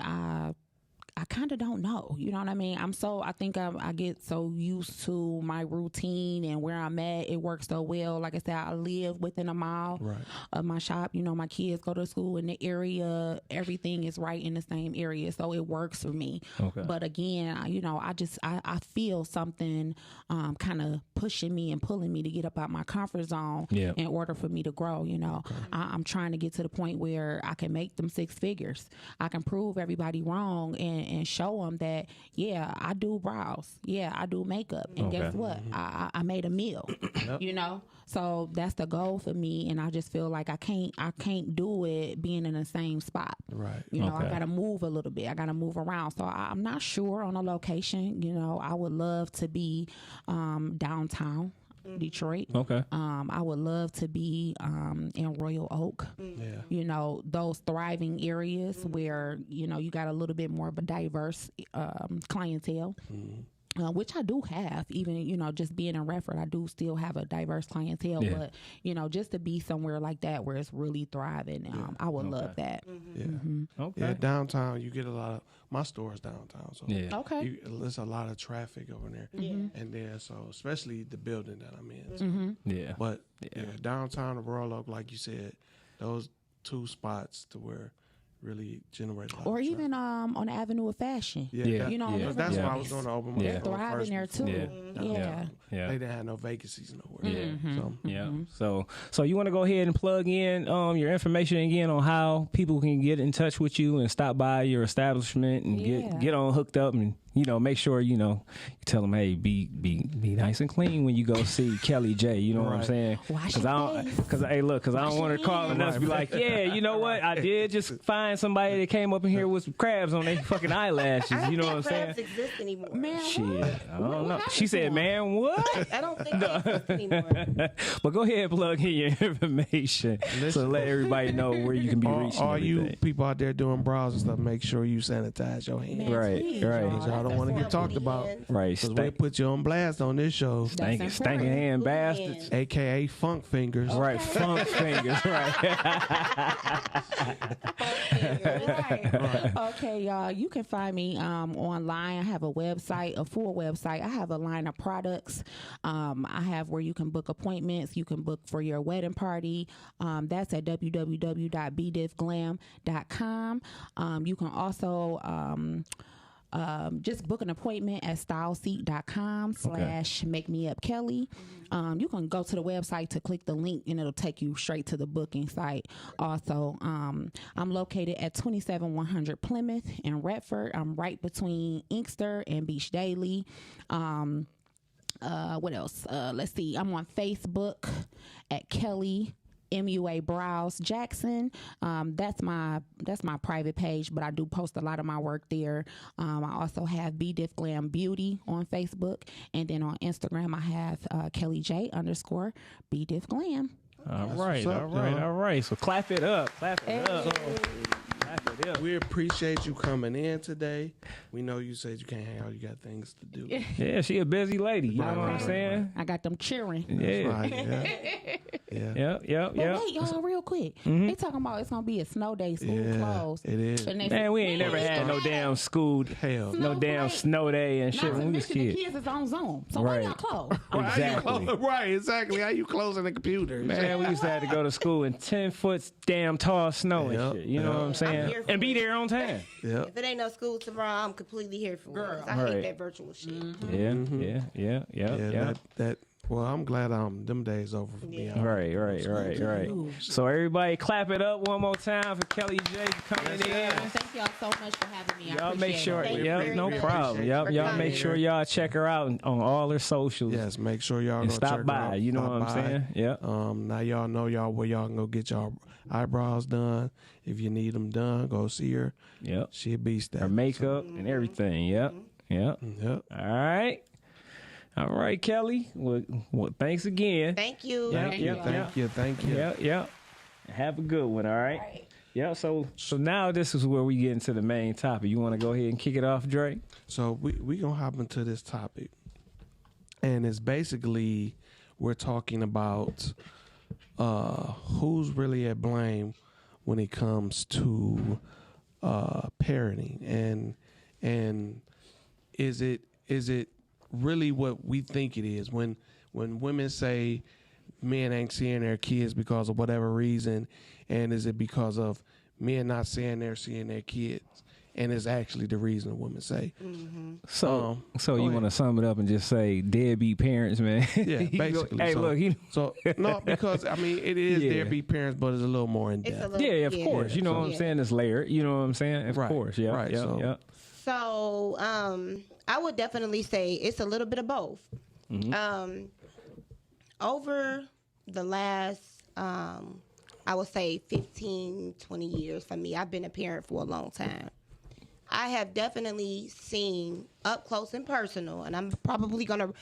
I kind of don't know. You know what I mean? I think I get so used to my routine and where I'm at. It works so well. Like I said, I live within a mile of my shop. You know, my kids go to school in the area. Everything is right in the same area. So it works for me. Okay. But again, I feel something kind of pushing me and pulling me to get up out my comfort zone in order for me to grow. You know, I'm trying to get to the point where I can make them 6 figures. I can prove everybody wrong and show them that, I do brows. I do makeup. And guess what? I made a meal, you know? So that's the goal for me. And I just feel like I can't do it being in the same spot. Right. You know, I got to move a little bit. I got to move around. So I'm not sure on a location. You know, I would love to be downtown Detroit. Okay. I would love to be in Royal Oak. Yeah. You know, those thriving areas where, you know, you got a little bit more of a diverse clientele. Which I do have, even, you know, just being in Redford, I do still have a diverse clientele. But, you know, just to be somewhere like that where it's really thriving, I would love that. Yeah, downtown, you get a lot of, my store is downtown. So there's a lot of traffic over there. And then, so especially the building that I'm in. So. But downtown and Royal Oak, like you said, those 2 spots to where really generate a lot or of even traffic. On the Avenue of Fashion. You know, that's why I was going to open my store thriving there too. They didn't have no vacancies nowhere. So you want to go ahead and plug in your information again on how people can get in touch with you and stop by your establishment and get on hooked up and, you know, make sure, you know, you tell them, hey, be nice and clean when you go see Kelly J. You know what I'm saying? Because I don't want her calling us be like, you know what? I did just find somebody that came up in here with some crabs on their fucking eyelashes. You know what I'm saying? Crabs exist anymore. Man, shit, I don't know. She said, man, what? I don't think they exist anymore. But go ahead and plug in your information so let everybody know where you can be reached. All you people out there doing brows and stuff, make sure you sanitize your hands. Right. I don't want to get talked about. Right. Because we put you on blast on this show. Stinking hand bastards. AKA funk fingers. Right. Funk fingers. Right. Okay, y'all. You can find me online. I have a website, a full website. I have a line of products. I have where you can book appointments. You can book for your wedding party. That's at www.bdifglam.com. You can also just book an appointment at styleseat.com/makemeupkelly. You can go to the website to click the link and it'll take you straight to the booking site. Also, I'm located at 27100 Plymouth in Redford. I'm right between Inkster and Beach Daily. What else? Let's see. I'm on Facebook at Kelly MUA Brows Jackson. That's my private page, but I do post a lot of my work there. I also have BDiff Glam Beauty on Facebook, and then on Instagram I have Kelly J _ BDiff Glam. All right. So clap it up. We appreciate you coming in today. We know you said you can't hang out. You got things to do. Yeah, she a busy lady. You know what I'm saying? I got them cheering. Yeah. But wait, y'all, real quick. They talking about it's going to be a snow day, school closed. It is. Man, we ain't never had no damn school. Hell. No damn snow day and shit when we was kids. The kids is on Zoom. So why y'all close? Exactly. How you closing the computer? Man, we used to have to go to school in 10-foot damn tall snow and shit. You know what I'm saying? And be there on time. If it ain't no school tomorrow, I'm completely here for it. I hate that virtual shit. Yeah. Well, I'm glad them days over for me. Right. So everybody clap it up one more time for Kelly J coming in. Thank y'all so much for having me. Y'all make sure, no much. problem. Y'all make sure y'all check her out on all her socials. Yes, make sure y'all and go stop check her by. out. You know Stop what I'm by. saying? Yeah. Now y'all know where y'all can go get y'all eyebrows done. If you need them done, go see her. Yep. She a beast. Her makeup and everything. Yep. Yep. All right, Kelly. Well, thanks again. Thank you. Thank you. Yep. Have a good one. All right. Yeah. So now this is where we get into the main topic. You want to go ahead and kick it off, Dre? So we gonna hop into this topic, and it's basically we're talking about who's really at blame when it comes to parenting, and is it really what we think it is when women say men ain't seeing their kids because of whatever reason, and is it because of men not seeing their kids, and it's actually the reason women say. So you want to sum it up and just say deadbeat parents, man? Yeah, basically. Hey, no, because I mean it is deadbeat parents, but it's a little more in depth. Of course. You know what I'm saying? It's layered. You know what I'm saying? Of course. Yeah. Right. So I would definitely say it's a little bit of both. Over the last, I would say 15, 20 years for me, I've been a parent for a long time. I have definitely seen up close and personal, and I'm probably going to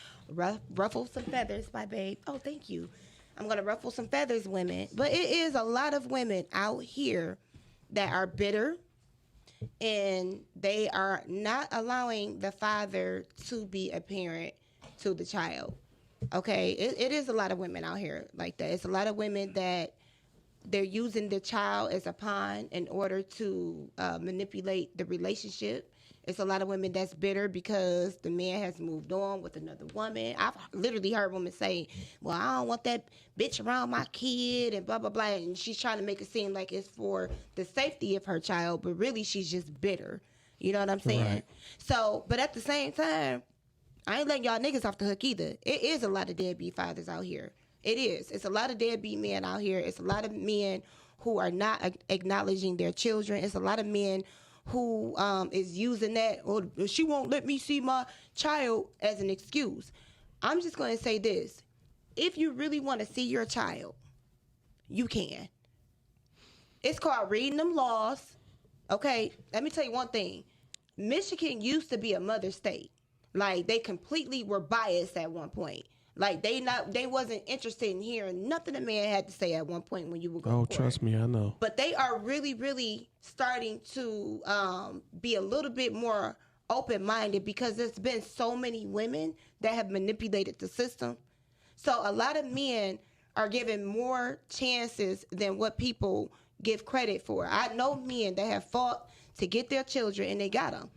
ruffle some feathers, my babe. Oh, thank you. I'm going to ruffle some feathers, women. But it is a lot of women out here that are bitter, and they are not allowing the father to be a parent to the child. Okay, it is a lot of women out here like that. It's a lot of women that they're using the child as a pawn in order to manipulate the relationship. It's a lot of women that's bitter because the man has moved on with another woman. I've literally heard women say, well, I don't want that bitch around my kid and blah, blah, blah. And she's trying to make it seem like it's for the safety of her child, but really she's just bitter. You know what I'm saying? Right. So, but at the same time, I ain't letting y'all niggas off the hook either. It is a lot of deadbeat fathers out here. It is. It's a lot of deadbeat men out here. It's a lot of men who are not acknowledging their children. It's a lot of men who is using that, or she won't let me see my child, as an excuse. I'm just going to say this. If you really want to see your child, you can. It's called reading them laws. Okay, let me tell you one thing. Michigan used to be a mother state. Like, they completely were biased at one point. Like, they wasn't interested in hearing nothing a man had to say at one point when you were going to court. Trust me, I know. But they are really, really starting to be a little bit more open-minded because there's been so many women that have manipulated the system. So a lot of men are given more chances than what people give credit for. I know men that have fought to get their children, and they got them.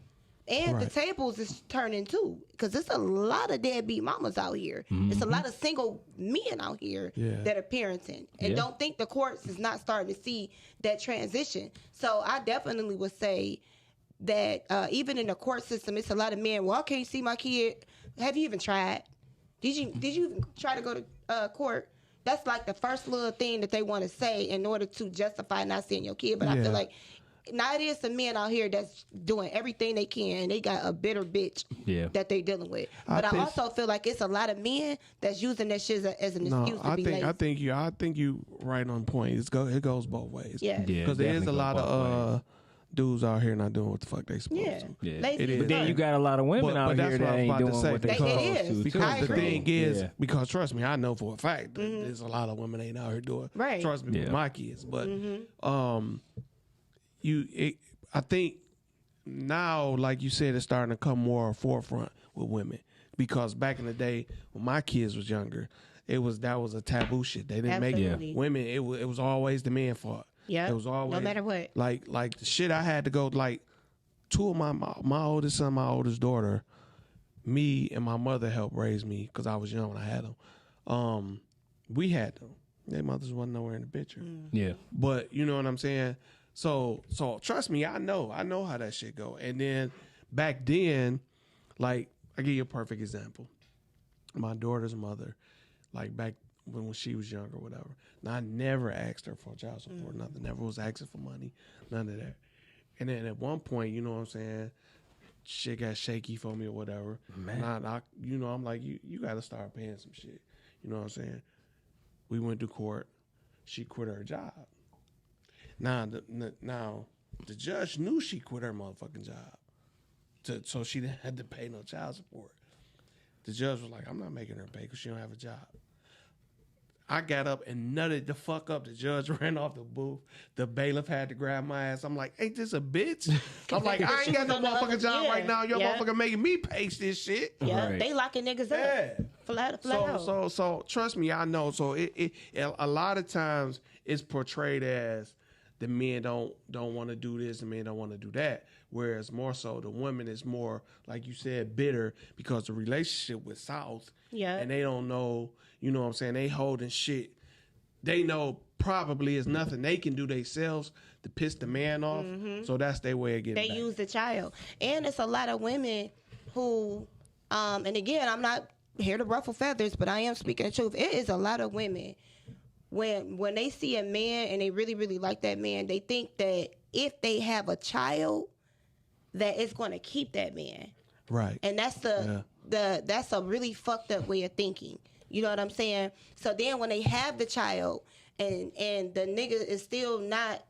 And the tables is turning too, because there's a lot of deadbeat mamas out here. It's a lot of single men out here that are parenting, and don't think the courts is not starting to see that transition. So I definitely would say that even in the court system, it's a lot of men. Well, I can't see my kid. Have you even tried? Did you even try to go to court? That's like the first little thing that they want to say in order to justify not seeing your kid. But I feel like now it is some men out here that's doing everything they can. They got a bitter bitch that they dealing with. But I also feel like it's a lot of men that's using that shit as an excuse to be lazy. I think you right on point. It goes both ways. Yeah. Because there is a lot of dudes out here not doing what the fuck they supposed to. Yeah. Lazy But then you got a lot of women out here that ain't doing what they supposed to. Because the thing is, because trust me, I know for a fact that there's a lot of women ain't out here doing. Right. Trust me with my kids. But I think now, like you said, it's starting to come more forefront with women, because back in the day when my kids was younger, that was a taboo shit. They didn't make women. It was always the man fault. Yeah, it was always, no matter what. Like the shit I had to go, like two of my oldest son, my oldest daughter, me and my mother helped raise me because I was young when I had them. We had them. Their mothers wasn't nowhere in the picture. Yeah, but you know what I'm saying. So trust me, I know how that shit go. And then back then, like, I give you a perfect example. My daughter's mother, like back when she was young or whatever. Now I never asked her for child support, nothing. Never was asking for money, none of that. And then at one point, you know what I'm saying, shit got shaky for me or whatever. Man. And I'm like, you got to start paying some shit. You know what I'm saying? We went to court. She quit her job. Now the judge knew she quit her motherfucking job, so she didn't have to pay no child support. The judge was like, I'm not making her pay because she don't have a job. I got up and nutted the fuck up. The judge ran off the booth. The bailiff had to grab my ass. I'm like, ain't this a bitch? I'm like, I ain't got no motherfucking job right now. Your motherfucker making me pay this shit. Yeah, right. They locking niggas up. Flat out. So trust me, I know. So it a lot of times it's portrayed as the men don't want to do this, the men don't want to do that. Whereas more so the woman is more, like you said, bitter because the relationship with South. Yeah. And they don't know, you know what I'm saying, they holding shit. They know probably is nothing they can do themselves to piss the man off. Mm-hmm. So that's their way of getting back. Use the child. And it's a lot of women who, and again, I'm not here to ruffle feathers, but I am speaking the truth. It is a lot of women when they see a man and they really, really like that man, they think that if they have a child, that it's going to keep that man. Right. And that's that's a really fucked up way of thinking. You know what I'm saying? So then when they have the child and the nigga is still not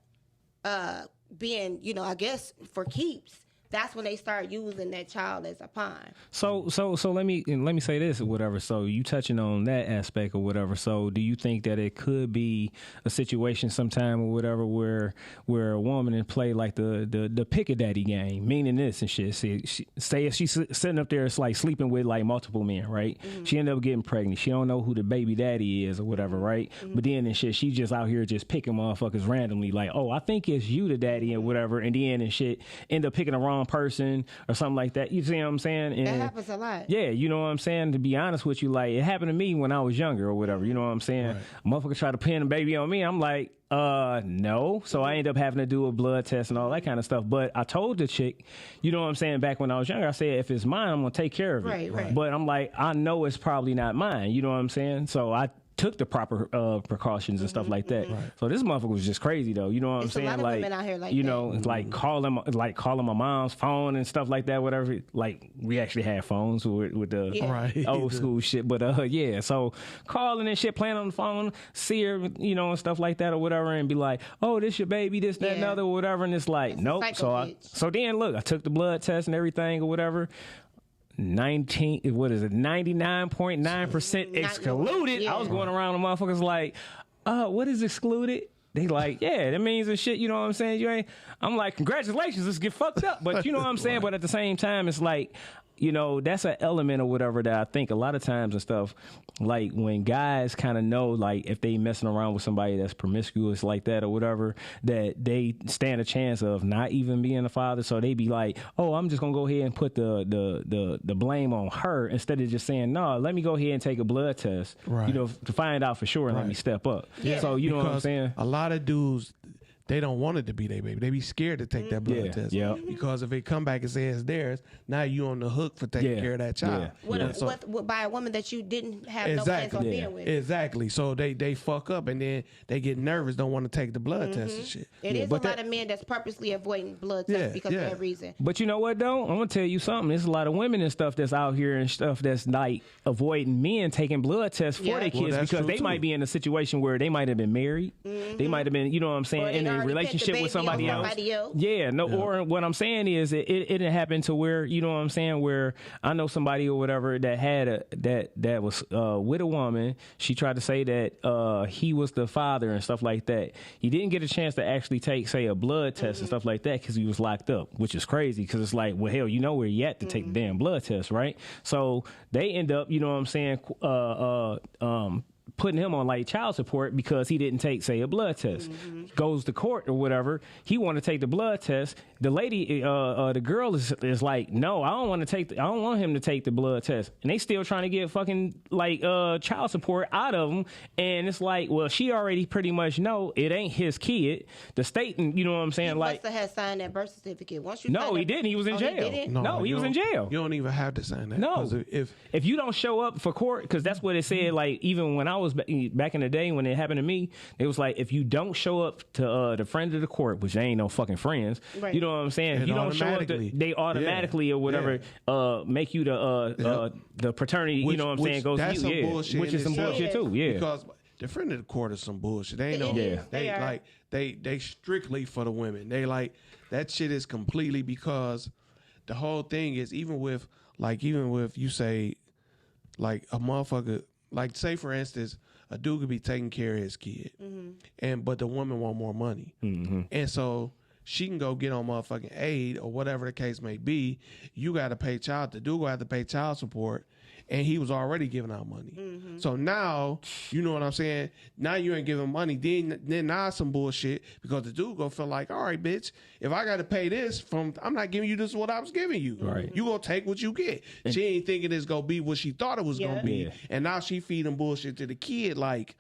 being, you know, I guess for keeps, that's when they start using that child as a pawn. So let me say this or whatever. So you touching on that aspect or whatever. So do you think that it could be a situation sometime or whatever where a woman and play like the pick a daddy game, meaning this and shit. Say if she's sitting up there, it's like sleeping with like multiple men, right? Mm-hmm. She ended up getting pregnant. She don't know who the baby daddy is or whatever, right? Mm-hmm. But then and shit, she just out here just picking motherfuckers randomly, like, oh, I think it's you the daddy or whatever, and then and shit end up picking the wrong person or something like that. You see what I'm saying? And that happens a lot. Yeah, you know what I'm saying? To be honest with you, like it happened to me when I was younger or whatever. You know what I'm saying? Right. A motherfucker try to pin a baby on me. I'm like, no. So I end up having to do a blood test and all that kind of stuff. But I told the chick, you know what I'm saying, back when I was younger, I said, if it's mine, I'm going to take care of it. Right. But I'm like, I know it's probably not mine. You know what I'm saying? So I took the proper precautions and stuff like that. Right. So this motherfucker was just crazy though. You know what I'm saying? A lot of women out here like you that. know, like calling my mom's phone and stuff like that, whatever. Like we actually had phones with the old school shit. But yeah, so calling and shit, playing on the phone, see her, you know, and stuff like that or whatever, and be like, oh, this your baby, this, that, and other, or whatever. And it's like, nope. So then look, I took the blood test and everything or whatever. 99.9% excluded. Yeah. I was going around the motherfuckers like, what is excluded? They like, yeah, that means and shit, you know what I'm saying? I'm like, congratulations, let's get fucked up. But you know what I'm saying? But at the same time, it's like, you know, that's an element or whatever that I think a lot of times and stuff, like when guys kind of know, like if they messing around with somebody that's promiscuous like that or whatever, that they stand a chance of not even being a father. So they be like, oh, I'm just going to go ahead and put the blame on her instead of just saying, no, let me go ahead and take a blood test, you know, to find out for sure and let me step up. Yeah. So you know what I'm saying? A lot of dudes, they don't want it to be their baby. They be scared to take that blood test. Yeah. Because if they come back and say it's theirs, now you on the hook for taking care of that child. Yeah. By a woman that you didn't have no plans on being with. Exactly. So they fuck up and then they get nervous, don't want to take the blood test and shit. It is a lot of men that's purposely avoiding blood tests because of that reason. But you know what though? I'm gonna tell you something. There's a lot of women and stuff that's out here and stuff that's like avoiding men taking blood tests for their kids because they might be in a situation where they might have been married. Mm-hmm. They might have been, you know what I'm saying, in a relationship with somebody else. Yeah, no. Yeah. Or what I'm saying is it didn't happen to where, you know what I'm saying, where I know somebody or whatever that had that was with a woman. She tried to say that he was the father and stuff like that. He didn't get a chance to actually take, say, a blood test and stuff like that because he was locked up, which is crazy because it's like, well, hell, you know where you at to take the damn blood test, right? So they end up, you know what I'm saying, putting him on like child support because he didn't take, say, a blood test. Goes to court or whatever. He want to take the blood test. The lady, the girl is like, no, I don't want him to take the blood test. And they still trying to get fucking like child support out of him. And it's like, well, she already pretty much know it ain't his kid. The state, you know what I'm saying? He like, must have signed that birth certificate. Once you no, he didn't. He was in jail. He was in jail. You don't even have to sign that. No, if you don't show up for court, because that's what it said. Like even when I was back in the day when it happened to me, it was like if you don't show up to the friend of the court, which they ain't no fucking friends, right. You know what I'm saying? If you don't show up, they automatically or whatever make you the paternity. You know what I'm saying? Goes to you, which is some bullshit too. Yeah, because the friend of the court is some bullshit. They ain't no. They strictly for the women. They like that shit is completely because the whole thing is even with you say like a motherfucker, like say for instance, a dude could be taking care of his kid, but the woman want more money, and so she can go get on motherfucking aid or whatever the case may be. You got to pay the dude will have to pay child support, and he was already giving out money. So now, you know what I'm saying? Now you ain't giving money. Then now some bullshit because the dude gonna feel like, all right, bitch, if I got to pay this I'm not giving you this what I was giving you. Right. You gonna take what you get. She ain't thinking it's gonna be what she thought it was gonna be, and now she feeding bullshit to the kid like,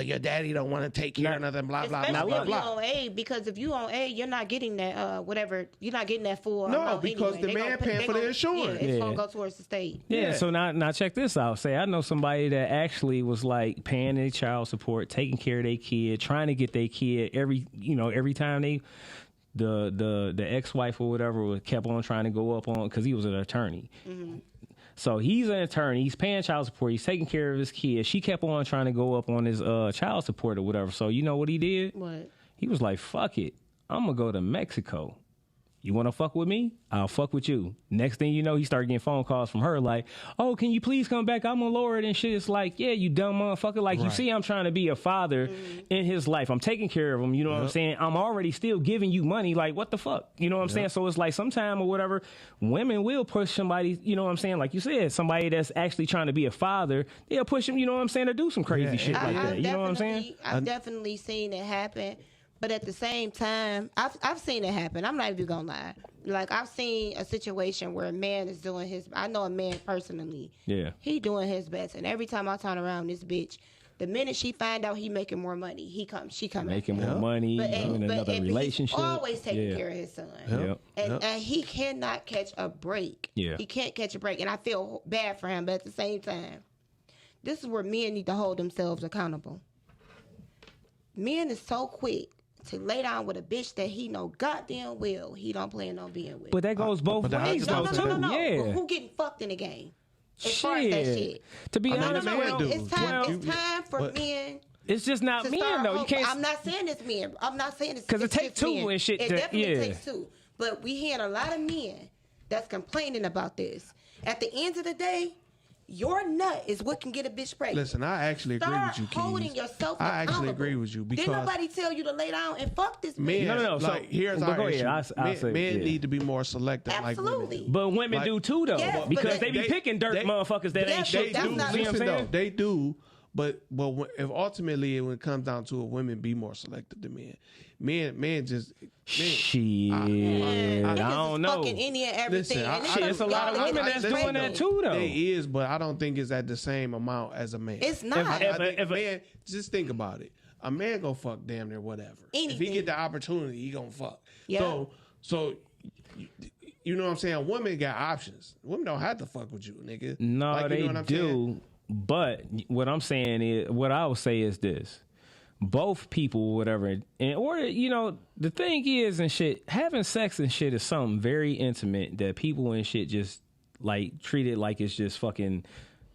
your daddy don't want to take care of nothing, blah, blah, blah, blah, blah. On aid, because if you on aid, you're not getting that, whatever, you're not getting that full No, because anyway. the man paying for the insurance. Yeah, it's going to go towards the state. Yeah, so now check this out. Say I know somebody that actually was like paying their child support, taking care of their kid, trying to get their kid every time the ex-wife or whatever kept on trying to go up on, because he was an attorney. So he's an attorney. He's paying child support. He's taking care of his kid. She kept on trying to go up on his child support or whatever. So you know what he did? What? He was like, fuck it. I'm going to go to Mexico. You want to fuck with me? I'll fuck with you. Next thing you know, he started getting phone calls from her like, oh, can you please come back? I'm a lord and shit. It's like, yeah, you dumb motherfucker. Like, you see, I'm trying to be a father in his life. I'm taking care of him. You know what I'm saying? I'm already still giving you money. Like, what the fuck? You know what I'm saying? So it's like sometime or whatever, women will push somebody, you know what I'm saying? Like you said, somebody that's actually trying to be a father, they'll push him, you know what I'm saying, to do some crazy shit like that. You know what I'm saying? I've definitely seen it happen. But at the same time, I've seen it happen. I'm not even gonna lie. Like, I've seen a situation where a man is doing I know a man personally. Yeah. He doing his best. And every time I turn around this bitch, the minute she find out he making more money, she come making more money, in another relationship. He's always taking care of his son. And he cannot catch a break. Yeah. He can't catch a break. And I feel bad for him, but at the same time, this is where men need to hold themselves accountable. Men is so quick to lay down with a bitch that he know goddamn well he don't plan on being with. But that goes both ways. No. Yeah. But who getting fucked in the game? As far as that shit. To be honest, it's time for men. It's just not men though. You can't. I'm not saying it's men. I'm not saying it's because it takes two men. And shit. It definitely takes two. But we hearing a lot of men that's complaining about this. At the end of the day, your nut is what can get a bitch pregnant. Listen, I actually agree with you, Keys. Holding yourself I actually agree with you because didn't nobody tell you to lay down and fuck this man. No. Like, here's our issue. Men need to be more selective. Absolutely. Like women do. But women do too, though, because they be picking dirt motherfuckers that ain't shit. They do. But if ultimately when it comes down to it, women be more selective than men. Men just shit. I don't know. Fucking any and everything. Listen, it's a lot of women that's doing that too, though. It is, but I don't think it's at the same amount as a man. It's not. If man, just think about it. A man gonna fuck damn near whatever. Anything. If he get the opportunity, he gonna fuck. Yeah. So. You know what I'm saying? Women got options. Women don't have to fuck with you, nigga. No, like, they do. Saying? But what I'm saying is, what I would say is this: both people, whatever, or the thing is, and shit, having sex and shit is something very intimate that people and shit just like treat it like it's just fucking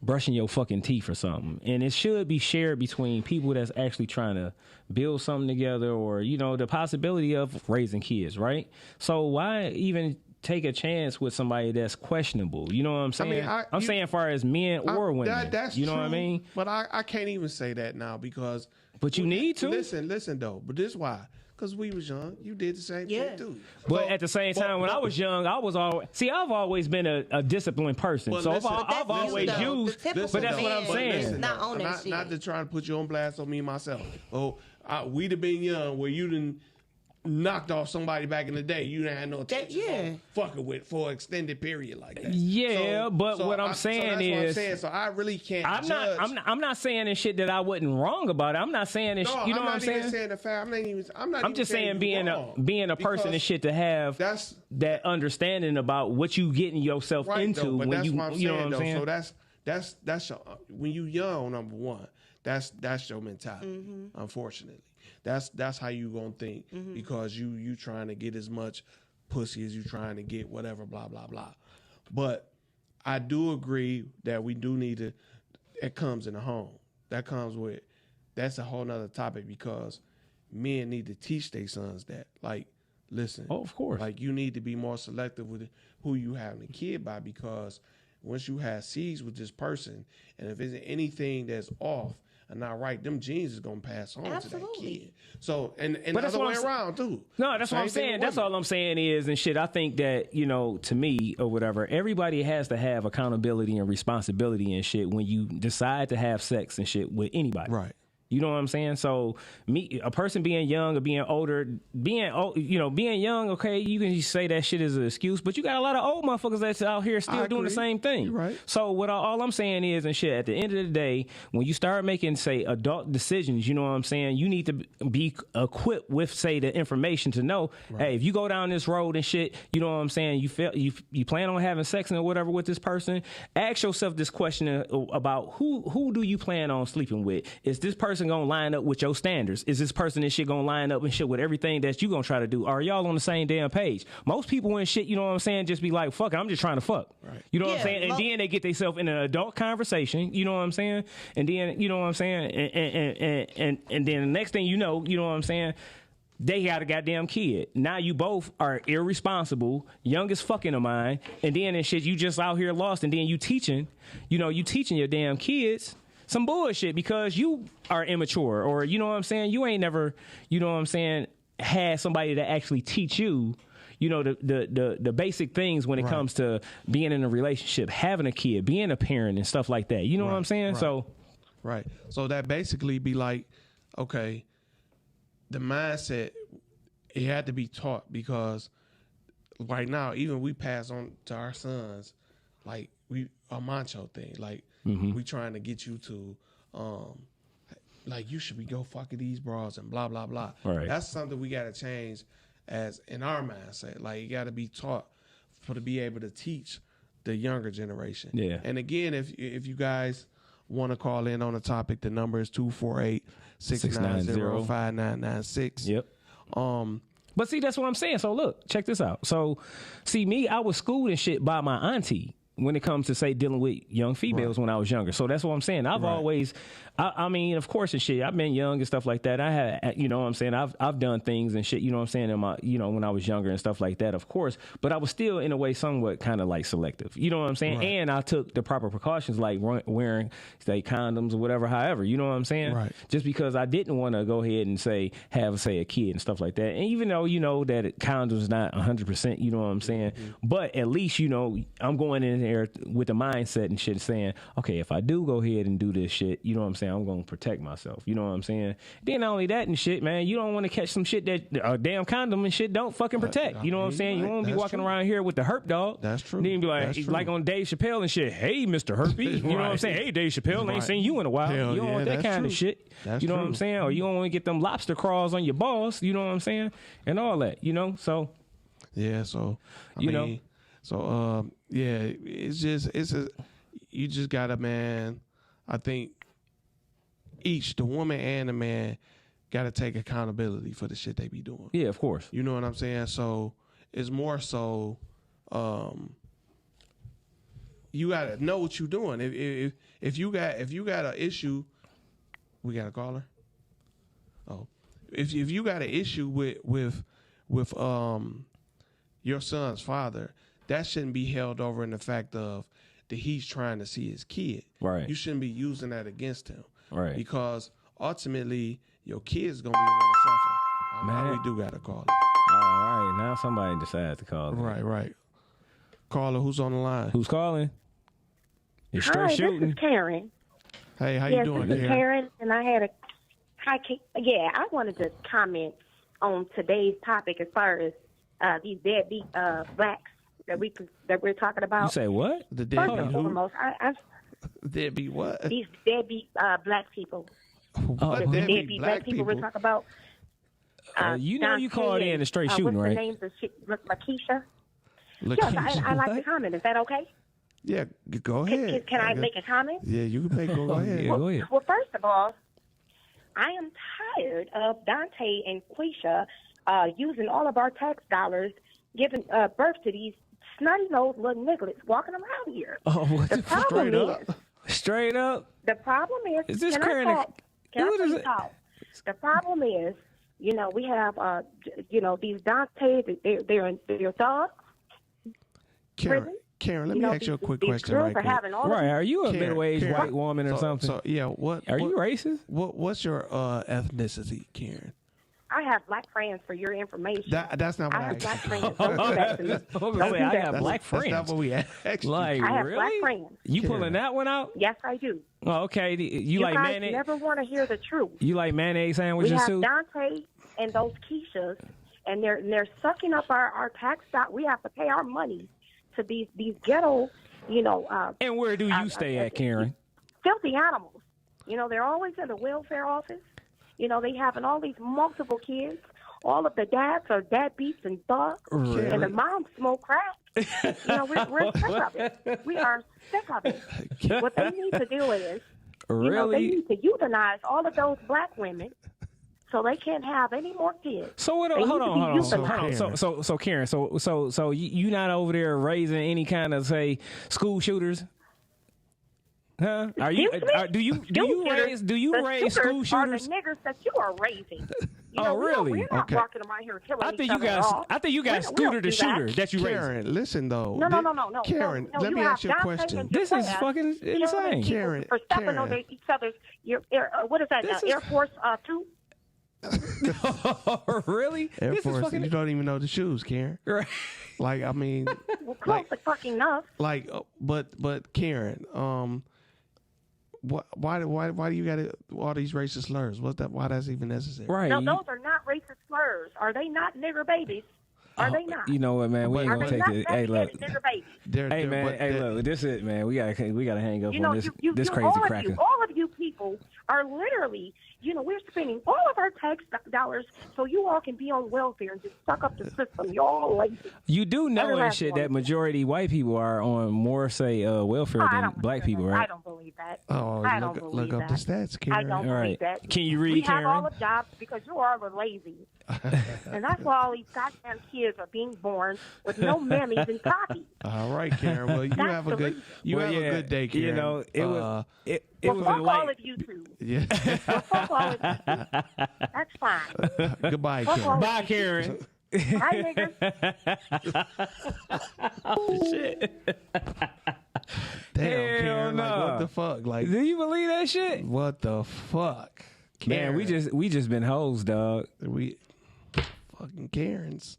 brushing your fucking teeth or something, and it should be shared between people that's actually trying to build something together, or the possibility of raising kids, right? So why even take a chance with somebody that's questionable? You know what I'm saying? I'm saying as far as men or women. That's you know true, what I mean? But I can't even say that now because. But you need to. Listen though. But this is why. Because we was young. You did the same thing, too. But at the same time, when I was young, I was always... See, I've always been a disciplined person. Well, so listen, I've always used... But that's what I'm saying. Not to try and put you on blast on me myself. We'd have been young where you didn't knocked off somebody back in the day. You didn't have no intention fucking with for an extended period like that. Yeah, but what I'm saying is... So I really can't judge. I'm not saying this shit that I wasn't wrong about it. I'm not saying this... you know what I'm saying? Saying the fact. I'm just saying being a person and shit to have that understanding about what you getting yourself into when you know what I'm saying? So that's your, when you young, number one, that's your mentality, unfortunately. That's how you gonna think because you trying to get as much pussy as you trying to get, whatever, blah blah blah. But I do agree that we do need to. It comes in the home. That's a whole nother topic because men need to teach their sons that. Like, listen. Oh, of course. Like, you need to be more selective with who you having a kid by because once you have seeds with this person, and if there's anything that's off and not right, them genes is gonna pass on to that kid. So and the other way around too. No, that's what I'm saying. That's all I'm saying is and shit. I think that, you know, to me or whatever, everybody has to have accountability and responsibility and shit when you decide to have sex and shit with anybody. Right. You know what I'm saying? So a person being young or being older, being young, okay, you can say that shit is an excuse, but you got a lot of old motherfuckers that's out here still doing the same thing. You're right. So what all I'm saying is and shit, at the end of the day, when you start making, say, adult decisions, you know what I'm saying, you need to be equipped with, say, the information to know, hey, if you go down this road and shit, you know what I'm saying, you plan on having sex and whatever with this person, ask yourself this question about who do you plan on sleeping with? Is this person gonna line up with your standards? Is this person and shit gonna line up and shit with everything that you gonna try to do? Are y'all on the same damn page? Most people and shit, you know what I'm saying, just be like, fuck it, I'm just trying to fuck. Right. You know what I'm saying? And then they get themselves in an adult conversation, you know what I'm saying? And then, you know what I'm saying? And then the next thing you know what I'm saying? They got a goddamn kid. Now you both are irresponsible, young as fucking of mine, and then and shit, you just out here lost, and then you teaching your damn kids some bullshit because you are immature, or you know what I'm saying, you ain't never, you know what I'm saying, had somebody to actually teach you, you know, the basic things when it comes to being in a relationship, having a kid, being a parent and stuff like that. You know what I'm saying? So so that basically be like, okay, the mindset, it had to be taught because right now, even we pass on to our sons, like a macho thing, like we trying to get you to, like you should be go fucking these bras and blah blah blah. Right. That's something we got to change as in our mindset. Like you got to be taught to be able to teach the younger generation. Yeah. And again, if you guys want to call in on the topic, the number is 248-690-5996. Yep. But see, that's what I'm saying. So look, check this out. So see me, I was schooled and shit by my auntie when it comes to, say, dealing with young females when I was younger. So that's what I'm saying. I've always, I mean, of course and shit, I've been young and stuff like that. I had, you know what I'm saying, I've done things and shit, you know what I'm saying, in my, you know, when I was younger and stuff like that, of course. But I was still, in a way, somewhat kind of like selective. You know what I'm saying? Right. And I took the proper precautions, like wearing, say, condoms or whatever, however. You know what I'm saying? Right. Just because I didn't want to go ahead and, say, have, say, a kid and stuff like that. And even though, you know, that condoms is not 100%, you know what I'm saying? But at least, you know, I'm going in there with the mindset and shit saying, okay, if I do go ahead and do this shit, you know what I'm saying, I'm going to protect myself. You know what I'm saying? Then not only that and shit, man, you don't want to catch some shit that a damn condom and shit don't fucking protect. You know what I'm saying? You won't be walking around here with the herp dog. That's true. Then be like on Dave Chappelle and shit, hey, Mr. Herpy. You know what I'm saying? Hey, Dave Chappelle, ain't seen you in a while. Hell you don't want that kind of shit. That's you know true. what I'm saying? Or you don't want to get them lobster crawls on your balls. You know what I'm saying? And all that, you know? So. Yeah, so, I mean, yeah, you just gotta, man, I think the woman and the man gotta take accountability for the shit they be doing. Yeah, of course. You know what I'm saying? So it's more so, you gotta know what you're doing. If you got an issue, we got a caller. Oh, if you got an issue with your son's father, that shouldn't be held over in the fact of that he's trying to see his kid. Right. You shouldn't be using that against him. Right. Because ultimately, your kid's going to be the one to suffer. I Man. We do got to call. All right, now somebody decides to call. Right. Caller, who's on the line? Who's calling? It's Hi, Str8 Shoot'n. this is Karen. Hey, how you doing, this is Karen, and I had I wanted to comment on today's topic as far as these deadbeat blacks that we're talking about. You say what? The First deadbeat and who? foremost, Deadbeat what? these deadbeat black people. What The deadbeat deadbeat black people we're talking about. You know you called in to Str8 Shoot'n, what's right? the names of Lakeisha? Yes, Lakeisha. I like to comment. Is that okay? Yeah, go ahead. Can I make a comment? Yeah, you can go ahead. Yeah, go ahead. Well, first of all, I am tired of Dante and Quisha using all of our tax dollars, giving birth to these snotty-nosed little nigglets walking around here. Oh, what The problem is, Straight up? the problem Is this can Karen? I talk? Can What I is please it? talk? The problem is, we have, these Dante, they're thugs. Karen, let me ask you a quick question girls right are quick. having all of Right, are you a Karen, middle-aged Karen. white woman or something? So yeah, what? Are you racist? What's your ethnicity, Karen? I have black friends for your information. That's not what I I have black asked. friends. Don't do that to me. Don't do I that. got black That's friends. not what we asked. you. Like, I have really? black friends. You Karen. pulling that one out? Yes, I do. Oh, okay. You like guys mayonnaise? never want to hear the truth. You like mayonnaise We sandwiches have too? Dante and those Keishas, and they're sucking up our tax stock. We have to pay our money to these ghetto, And where do you stay at, Karen? filthy animals. They're always in the welfare office. They having all these multiple kids. All of the dads are deadbeats and thugs, and the moms smoke crack. We're sick of it. We are sick of it. What they need to do is, they Really? need to euthanize all of those black women so they can't have any more kids. So what? They Hold need to on, be hold on. euthanized. So Karen, so you not over there raising any kind of say school shooters? Huh? Are you? Do you raise school shooters? Are the niggers that you are raising? Really? We're not walking around here killing I think each you other got. off. I think you got We Scooter don't the do that. shooter that you raised. Karen, listen though. No. Karen, No, let me have ask you a Dante question. and This is Jaquan fucking killing insane. people Karen, for stepping on Karen. each other's. What is that? This is- Air Force 2. Really? Air This is Force, fucking. you don't even know the shoes, Karen. Right. Like, I mean, Well, close to fucking enough. like, but Karen, why do you got all these racist slurs? What's that? Why that's even necessary? Right. No, those are not racist slurs. Are they not nigger babies? Are they not? You know what, man? We ain't Are gonna they take not it. Hey, look. nigger babies? Hey, man. Look. This is it, man. We gotta hang up on this you, crazy cracker. all of you people are literally, we're spending all of our tax dollars so you all can be on welfare and just suck up the system. You're all lazy. You do know and last shit one. that majority white people are on more say welfare I than don't black believe people, that. I right? don't believe that. Oh, I don't look believe up the that. stats, I Karen. don't All believe right. that. Can you read, We have Karen? all the jobs because you all are lazy. And that's why all these goddamn kids are being born with no mammies and copies. All right, Karen. Well, you That's have a the good reason. a good day, Karen. You know, it was it Well, was fuck a light. all of you two. Yeah. Well, fuck all of you two. That's fine. Goodbye, Fuck Karen. all Bye, Karen. Bye, niggas. Shit. Damn, Hell Karen. Like, no. what the fuck? Like, Do you believe that shit? what the fuck? Man, we just been hoes, dog. we fucking Karens.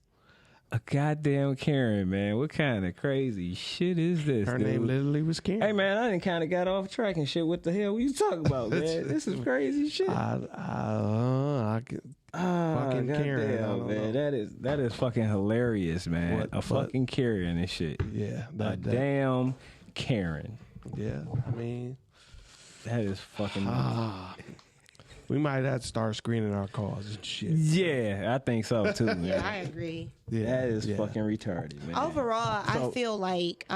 A goddamn Karen, man. What kind of crazy shit is this? Her dude? name literally was Karen. Hey man, I done kind of got off track and shit. What the hell were you talking about, man? This is crazy shit. I could, fucking Karen. I goddamn, don't man. know. That is fucking hilarious, man. What- a fucking Karen and shit. Yeah, A damn Karen. yeah. I mean, That is fucking. we might have to start screening our calls and shit. Yeah, I think so too, man. Yeah, I agree. Yeah, That is yeah. fucking retarded, man. Overall, I feel like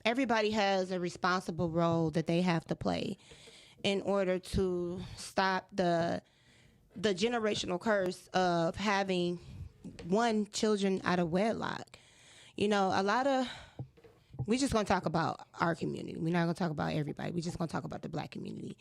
everybody has a responsible role that they have to play in order to stop the generational curse of having children out of wedlock. A lot of we just gonna talk about our community. We're not gonna talk about everybody. We're just gonna talk about the black community.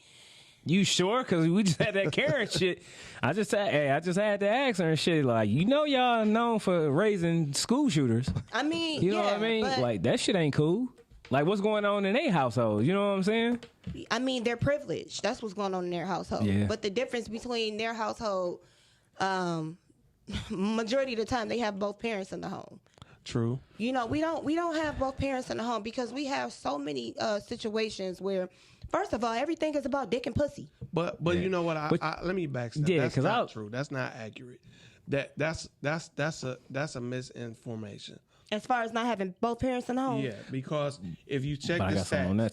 You sure? Because we just had that Karen shit. I just had to ask her and shit. Like, y'all known for raising school shooters. I mean, You know what I mean? but, Like, that shit ain't cool. Like, what's going on in their household? You know what I'm saying? I mean, they're privileged. That's what's going on in their household. Yeah. But the difference between their household majority of the time they have both parents in the home. True. You know, we don't have both parents in the home because we have so many situations where, first of all, everything is about dick and pussy. But you know what? Let me backstep. Yeah, that's not true. That's not accurate. That's a misinformation. As far as not having both parents in the home. Yeah, because if you check But the I got something on stats, that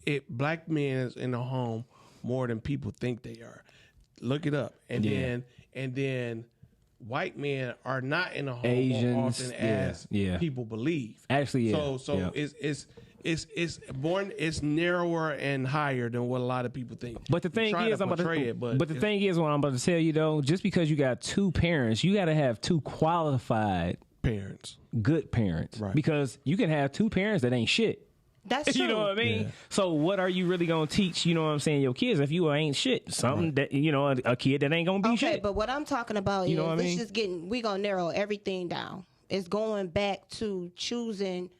too. Black men is in the home more than people think they are. Look it up, and then white men are not in the home Asians, more often as people believe. Actually, yeah. So it's narrower and higher than what a lot of people think. But the thing is, what I'm about to tell you though, just because you got two parents, you got to have two qualified parents, good parents, right? Because you can have two parents that ain't shit. That's true. You know what I mean? Yeah. So what are you really gonna teach? You know what I'm saying? Your kids, if you ain't shit, something that a kid that ain't gonna be shit. Okay, but what I'm talking about is it's just we gonna narrow everything down. It's going back to choosing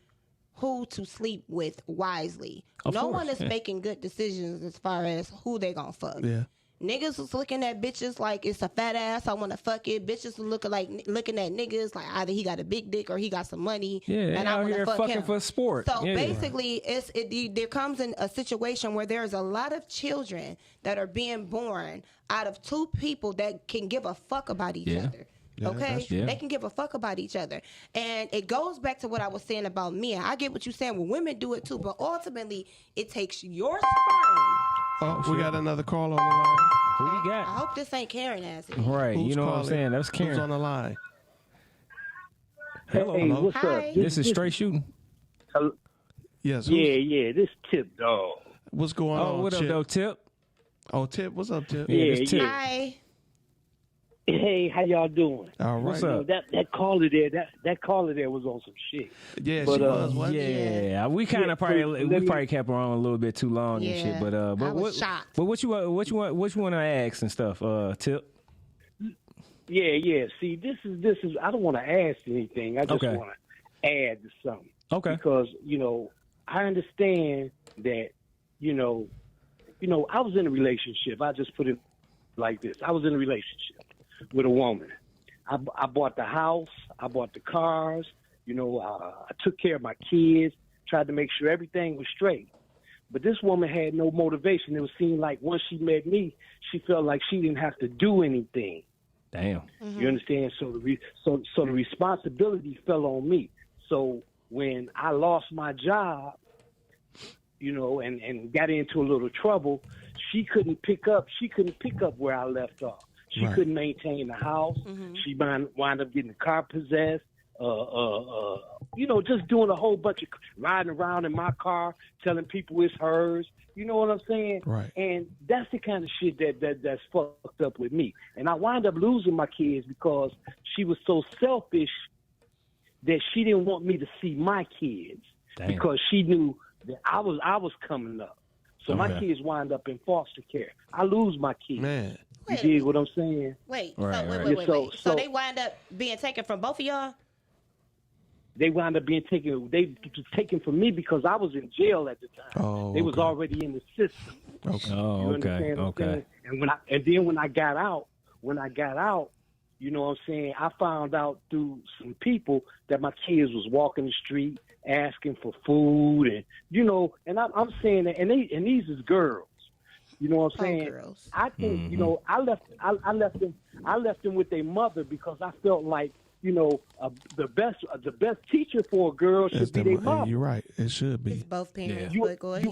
who to sleep with wisely. No one is making good decisions as far as who they gonna fuck. Yeah. Niggas was looking at bitches like it's a fat ass, I want to fuck it. Bitches was looking at niggas like either he got a big dick or he got some money. Yeah, and I want to fuck him for sport. So basically, there comes in a situation where there's a lot of children that are being born out of two people that can give a fuck about each other. Yeah, okay, they can give a fuck about each other, and it goes back to what I was saying about men. I get what you're saying. Well, women do it too, but ultimately, it takes your sperm. Oh, we got another call on the line. Who we got? I hope this ain't Karen ass. Right, Who's you know calling? what I'm saying? That's Karen. Who's on the line? Hello. Hey, what's Hi. up? This is Str8 Shoot'n. Yes. Yeah, this Tip Dog. What's going on? Oh, what up, Chip? though, Tip? Oh, Tip. What's up, Tip? This Tip. Hi. Hey, how y'all doing? All right. What's up? That caller there was on some shit. Yeah, But, she was. Wasn't she? Yeah, we kind of probably kept her on a little bit too long and shit. But I was shocked. But what you want to ask and stuff, Tip? Yeah. See, this is. I don't want to ask anything. I just want to add to something. Okay. Because I understand that I was in a relationship. I just put it like this. I was in a relationship with a woman. I bought the house. I bought the cars. I took care of my kids, tried to make sure everything was straight. But this woman had no motivation. It was seemed like once she met me, she felt like she didn't have to do anything. Damn. Mm-hmm. You understand? So the responsibility fell on me. So when I lost my job, and got into a little trouble, she couldn't pick up where I left off. She couldn't maintain the house. Mm-hmm. She wound up getting the car possessed. Just doing a whole bunch of riding around in my car, telling people it's hers. You know what I'm saying? Right. And that's the kind of shit that's fucked up with me. And I wound up losing my kids because she was so selfish that she didn't want me to see my kids. Damn. Because she knew that I was coming up. So my kids wind up in foster care. I lose my kids. Man. You dig what I'm saying? Wait. Right. So So they wind up being taken from both of y'all? They wound up being taken. They was taken from me because I was in jail at the time. Oh, they was okay. already in the system. Okay. Oh, You okay. understand what I'm Okay. saying? And then when I got out, you know what I'm saying, I found out through some people that my kids was walking the street asking for food, and I'm saying that, and these is girls. You know what I'm saying? Girls. I think I left them with their mother because I felt like the best teacher for a girl should be their mom. You're right. It should be. It's both parents. Yeah. But go ahead.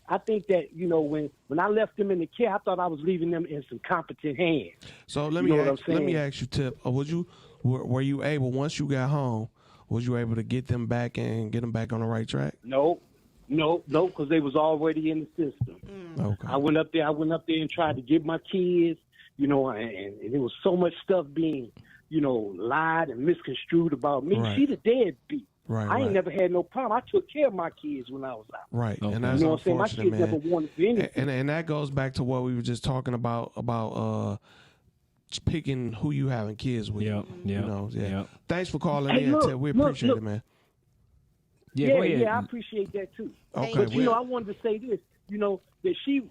I think that when I left them in the care, I thought I was leaving them in some competent hands. So let You me know what ask, I'm let me saying? ask you, Tip. Were you able, once you got home, was you able to get them back and get them back on the right track? No, because they was already in the system. Okay. I went up there and tried to get my kids, and there was so much stuff being, lied and misconstrued about me. Right. She the deadbeat. Right. I ain't never had no problem. I took care of my kids when I was out. Right. Okay. And that's You know what I'm saying? My unfortunate, kids never man. wanted for anything. And that goes back to what we were just talking about picking who you having kids with. Yep. You know, yeah. Yep. Thanks for calling Hey, in, look, Tip. We look, appreciate look. it, man. Yeah, I appreciate that too. Okay, But you know, I wanted to say this. You know that she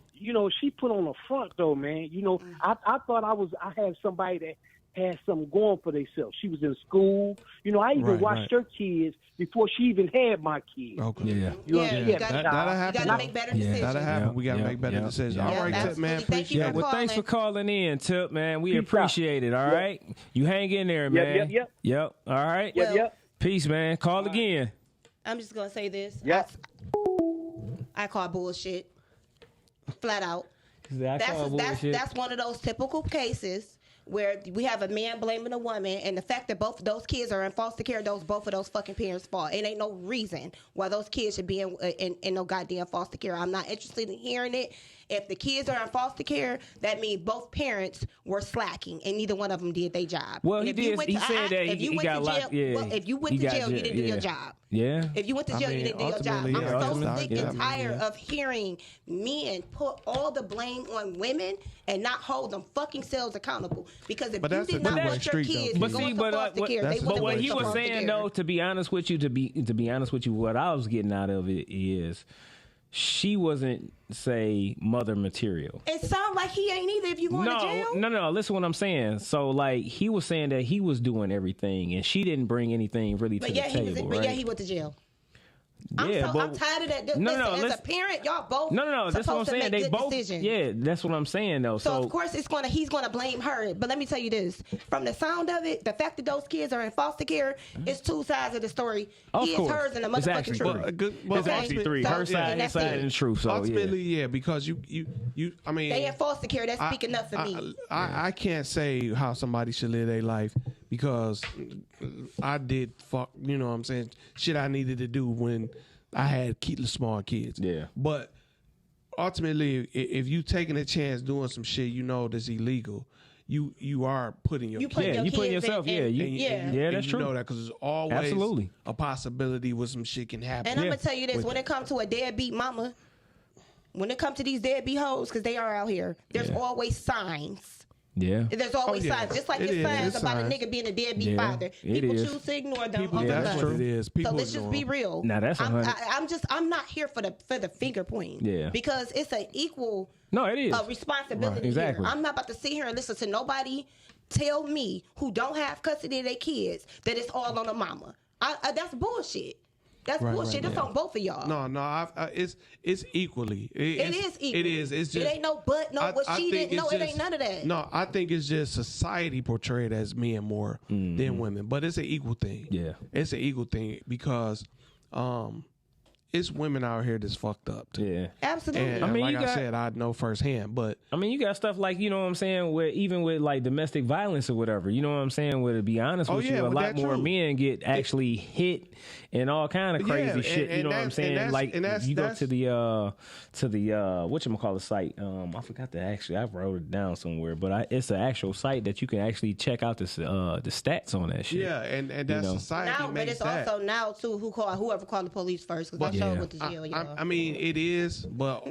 put on a front though, man. You know, I thought I had somebody that had something going for themselves. She was in school. You know, I even watched her kids before she even had my kids. Okay. Yeah, you gotta make better decisions. That'll happen. We gotta make better decisions. All right, Tip, man. Appreciate it. Well, thanks for calling in, Tip, man. We appreciate it. All right, you hang in there, man. Yep. All right. Yep. Peace, man. Call again. I'm just gonna say this. Yep. I call bullshit. Flat out. That's one of those typical cases where we have a man blaming a woman, and the fact that both of those kids are in foster care, both of those fucking parents' fault. It ain't no reason why those kids should be in no goddamn foster care. I'm not interested in hearing it. If the kids are in foster care, that means both parents were slacking, and neither one of them did their job. Well, he did. He said that he got locked. If you went to jail, you didn't do your job. Yeah. If you went to jail, you didn't do your job. I'm so sick and tired of hearing men put all the blame on women and not hold them fucking selves accountable. Because if you did not want your kids to go into foster care, they wouldn't what he was saying, though, to be honest with you, what I was getting out of it is she wasn't, say, mother material. It sounds like he ain't either if you going to jail. No. Listen what I'm saying. So, like, he was saying that he was doing everything, and she didn't bring anything really to the table, right? But yeah, he went to jail. I'm tired of that. As a parent, y'all both that's what I'm saying. They both decisions. Yeah, that's what I'm saying though. So of course he's gonna blame her. But let me tell you this: from the sound of it, the fact that those kids are in foster care is two sides of the story. His, hers, and the motherfucking truth. It's actually three. Her side, his side, and the truth. So ultimately, because you. I mean, they in foster care. That's speaking up for me. I can't say how somebody should live their life because I did fuck. You know what I'm saying? Shit I needed to do when I had small kids. Yeah. But ultimately, if you taking a chance doing some shit you know that's illegal, you are putting your kids. You putting yourself. That's true. You know that because there's always a possibility where some shit can happen. And I'm gonna tell you this: when it comes to a deadbeat mama, when it comes to these deadbeat hoes, because they are out here, there's always signs. Yeah. There's always signs. Just like it's signs about a nigga being a deadbeat father. People choose to ignore them. That's true. It is. So let's just be real. Now that's I'm not here for the finger pointing. Yeah. Because it's an equal it is. Responsibility. Right. Exactly. Here. I'm not about to sit here and listen to nobody tell me who don't have custody of their kids that it's all on the mama. That's bullshit. That's bullshit. That's on both of y'all. No. It's equally. It is equal. It is. It's just. It ain't no but. No, what she did. No, it ain't none of that. No, I think it's just society portrayed as men more than women, but it's an equal thing. Yeah, it's an equal thing because, it's women out here that's fucked up too. Yeah, absolutely. And, I said, I know firsthand, but I mean, you got stuff like, you know what I'm saying, even with like domestic violence or whatever. You know what I'm saying? Where to be honest with you, a lot more men get actually hit and all kind of crazy shit. You know what I'm saying? Like you go to the whatchamacallit site. I forgot I wrote it down somewhere, but it's an actual site that you can actually check out the stats on that shit. Yeah, and that's society now, but it's that. also now too whoever called the police first because with the jail. I mean, it is, but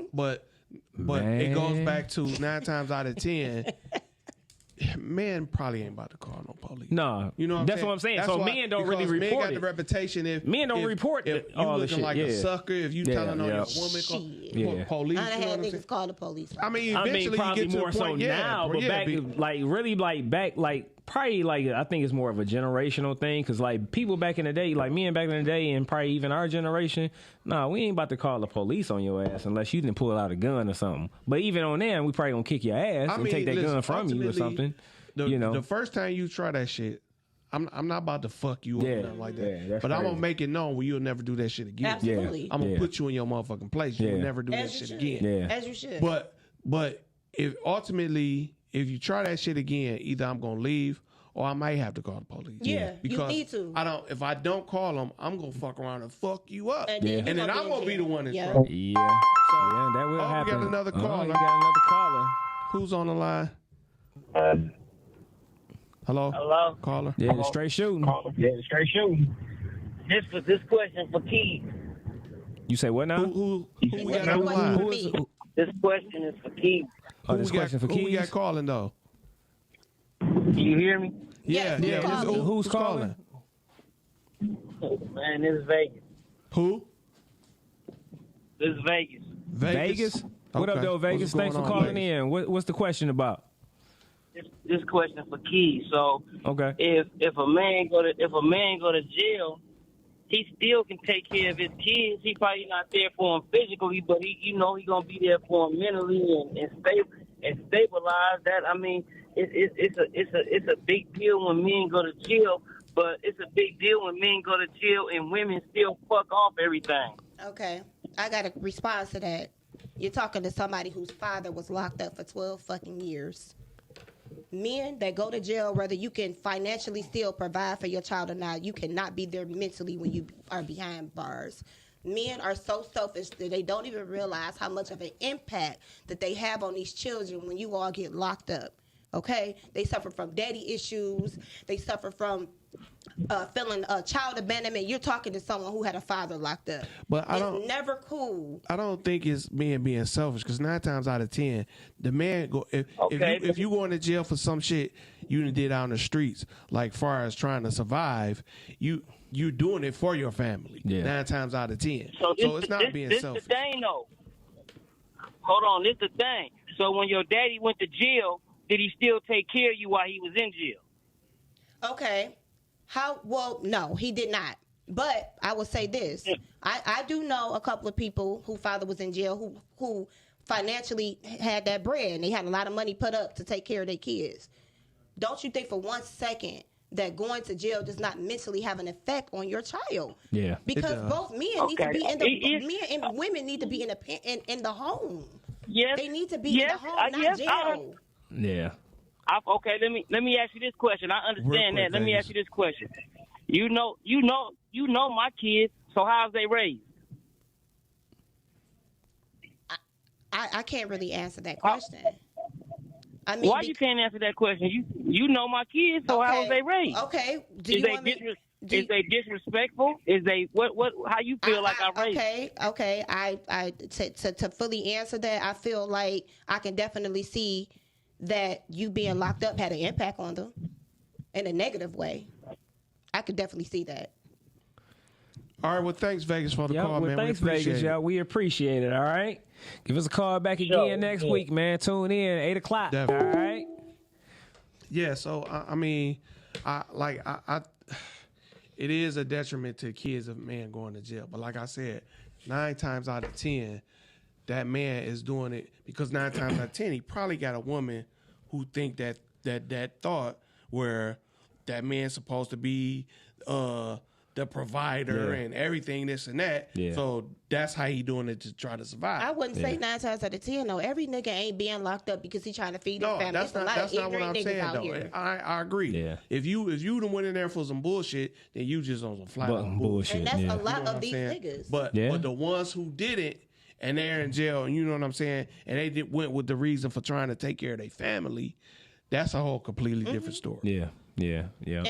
it goes back to 9 times out of 10. Men probably ain't about to call no police. No, you know that's what I'm saying. So men don't really report men got the reputation if men don't report if you looking like a sucker, if you telling on your woman, call police. I had niggas call the police. I mean, eventually probably you get to more the point, so now, but I think it's more of a generational thing because like people back in the day, like men back in the day, and probably even our generation, we ain't about to call the police on your ass unless you didn't pull out a gun or something. But even on them, we probably gonna kick your ass and take that gun from you or something. The first time you try that shit, I'm not about to fuck you up or nothing like that. But I'm gonna make it known where you'll never do that shit again. Absolutely. I'm gonna put you in your motherfucking place. You'll never do that shit again. As you should. But if you try that shit again, either I'm gonna leave or I might have to call the police. Yeah, because you need to. If I don't call them, I'm gonna fuck around and fuck you up, and then I'm gonna be the one in trouble. So, that will happen. We got another caller. We got another caller. Who's on the line? Hello, caller. Yeah, the Str8 Shoot'n. Yeah, the Str8 Shoot'n. This question for Keith. You say what now? Who we got on the line? This question is for Keith. This question for Keith. Who we got calling though? Can you hear me? Yeah. Who's calling? Man, this is Vegas. Who? This is Vegas. Vegas? What up, though, Vegas? Thanks for calling in. What's the question about? This question for Keys. So, okay, if a man go to jail, he still can take care of his kids. He probably not there for them physically, but he gonna be there for them mentally and stabilize that. I mean, it's a big deal when men go to jail, but it's a big deal when men go to jail and women still fuck off everything. Okay, I got a response to that. You're talking to somebody whose father was locked up for 12 fucking years. Men that go to jail, whether you can financially still provide for your child or not, you cannot be there mentally when you are behind bars. Men are so selfish that they don't even realize how much of an impact that they have on these children when you all get locked up. Okay? They suffer from daddy issues. They suffer from feeling child abandonment. You're talking to someone who had a father locked up. But it's never cool. I don't think it's men being selfish, because 9 times out of 10, the man go if you going to jail for some shit you did out on the streets, like far as trying to survive, you doing it for your family. 9 times out of 10. So it's not being selfish. This the thing, though. Hold on, this the thing. So when your daddy went to jail, did he still take care of you while he was in jail? Okay. Well, no, he did not. But I will say this. I do know a couple of people whose father was in jail who financially had that bread, and they had a lot of money put up to take care of their kids. Don't you think for 1 second that going to jail does not mentally have an effect on your child? Yeah. Because both men need to be men and women need to be in the home. Yes. They need to be in the home, not jail. Yeah. Okay, let me ask you this question. I understand that. Let me ask you this question. You know my kids. So how's they raised? I can't really answer that question. I mean, why you can't answer that question? You know my kids. So how was they raised? Okay. Is they disrespectful? Is they what? How you feel like I raised? Okay. I to fully answer that, I feel like I can definitely see that you being locked up had an impact on them in a negative way. I could definitely see that. All right, well, thanks, Vegas, for the call, man. Thanks, Vegas, y'all. We appreciate it, all right? Give us a call back again next week, man. Tune in, 8 o'clock, definitely. All right? Yeah, so, I mean, it is a detriment to kids of man going to jail. But like I said, 9 times out of 10, that man is doing it because 9 times out of 10, he probably got a woman who think that thought where that man's supposed to be the provider and everything, this and that. Yeah. So that's how he doing it to try to survive. I wouldn't say 9 times out of 10, no. Every nigga ain't being locked up because he trying to feed his family. That's not what I'm saying, though. Here. I agree. Yeah. If you done went in there for some bullshit, then you just on some flat bullshit. And that's a lot of these niggas. But the ones who didn't, and they're in jail, and you know what I'm saying, and they went with the reason for trying to take care of their family, that's a whole completely different story. Yeah.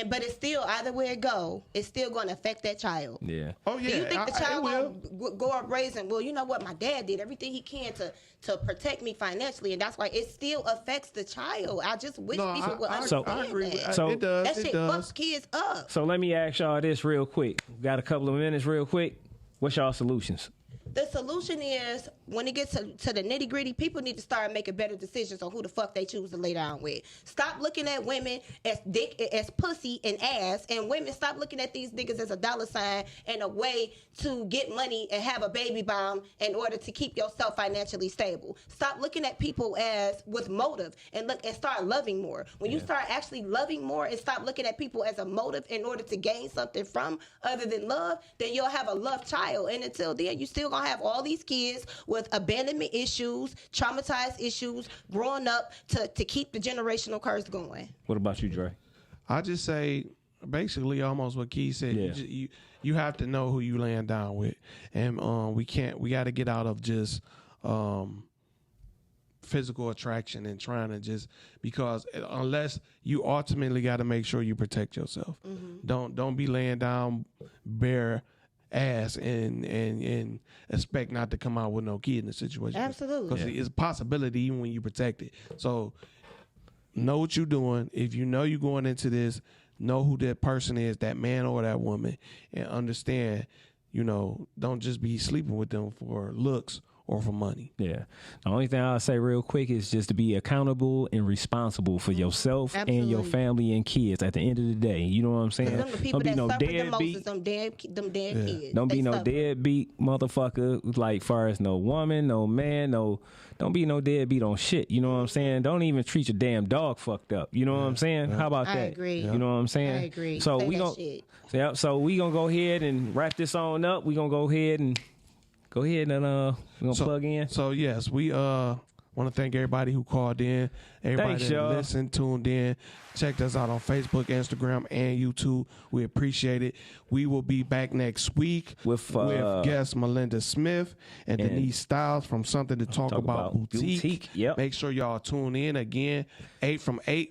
But it's still, either way it go, it's still going to affect that child. Yeah. Oh, yeah. Do you think the child will go up raising, well, you know what, my dad did everything he can to protect me financially, and that's why it still affects the child. I just wish people would understand I agree that. So it does. That shit fucks kids up. So let me ask y'all this real quick. Got a couple of minutes real quick. What's y'all solutions? The solution is, when it gets to the nitty gritty, people need to start making better decisions on who the fuck they choose to lay down with. Stop looking at women as dick, as pussy and ass, and women stop looking at these niggas as a dollar sign and a way to get money and have a baby bomb in order to keep yourself financially stable. Stop looking at people as with motive and start loving more. When you start actually loving more and stop looking at people as a motive in order to gain something from other than love, then you'll have a loved child. And until then, you still gonna have all these kids with abandonment issues, traumatized issues, growing up to keep the generational curse going. What about you, Dre? I just say basically almost what Keith said. Yeah. You have to know who you laying down with, and we got to get out of just physical attraction and trying to just, because unless you ultimately got to make sure you protect yourself. Mm-hmm. Don't be laying down bare ass and expect not to come out with no kid in the situation. Absolutely. Because it's a possibility even when you protect it. So know what you're doing. If you know you're going into this, know who that person is, that man or that woman, and understand you know, don't just be sleeping with them for looks or for money. Yeah. The only thing I'll say real quick is just to be accountable and responsible for yourself and your family and kids at the end of the day. You know what I'm saying? Them the people Don't be that no suffer the most deadbeat. is them dead kids. Don't They be no suffer. deadbeat motherfucker, like far as no woman, no man, don't be no deadbeat on shit. You know what I'm saying? Don't even treat your damn dog fucked up. You know what I'm saying? How about that? I agree. You know what I'm saying? I agree. So Say we that gonna shit. so we gonna go ahead and wrap this on up. We gonna go ahead and we gonna plug in. So yes, we want to thank everybody who called in, everybody Thanks, that y'all. listened, tuned in, checked us out on Facebook, Instagram, and YouTube. We appreciate it. We will be back next week With guest Melinda Smith and Denise Styles from Something to Talk About Boutique. Yep. Make sure y'all tune in again, 8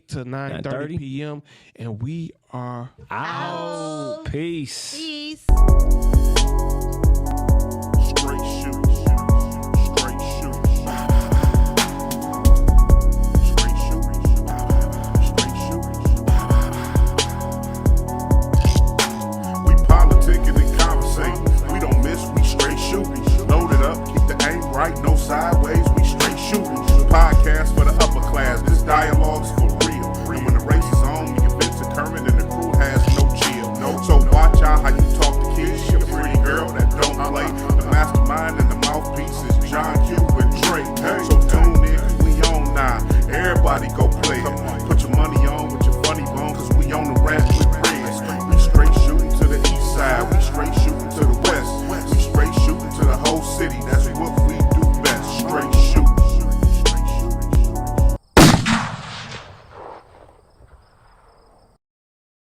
to 9:30 p.m. And we are out. Peace. Peace. Straight shooters. Straight shooters. Straight shooters. Straight shooters. We politicking and conversating. We don't miss, we straight shooting. Load it up, keep the aim right, no sideways, we straight shooting. Podcast for the upper class. This dialogue's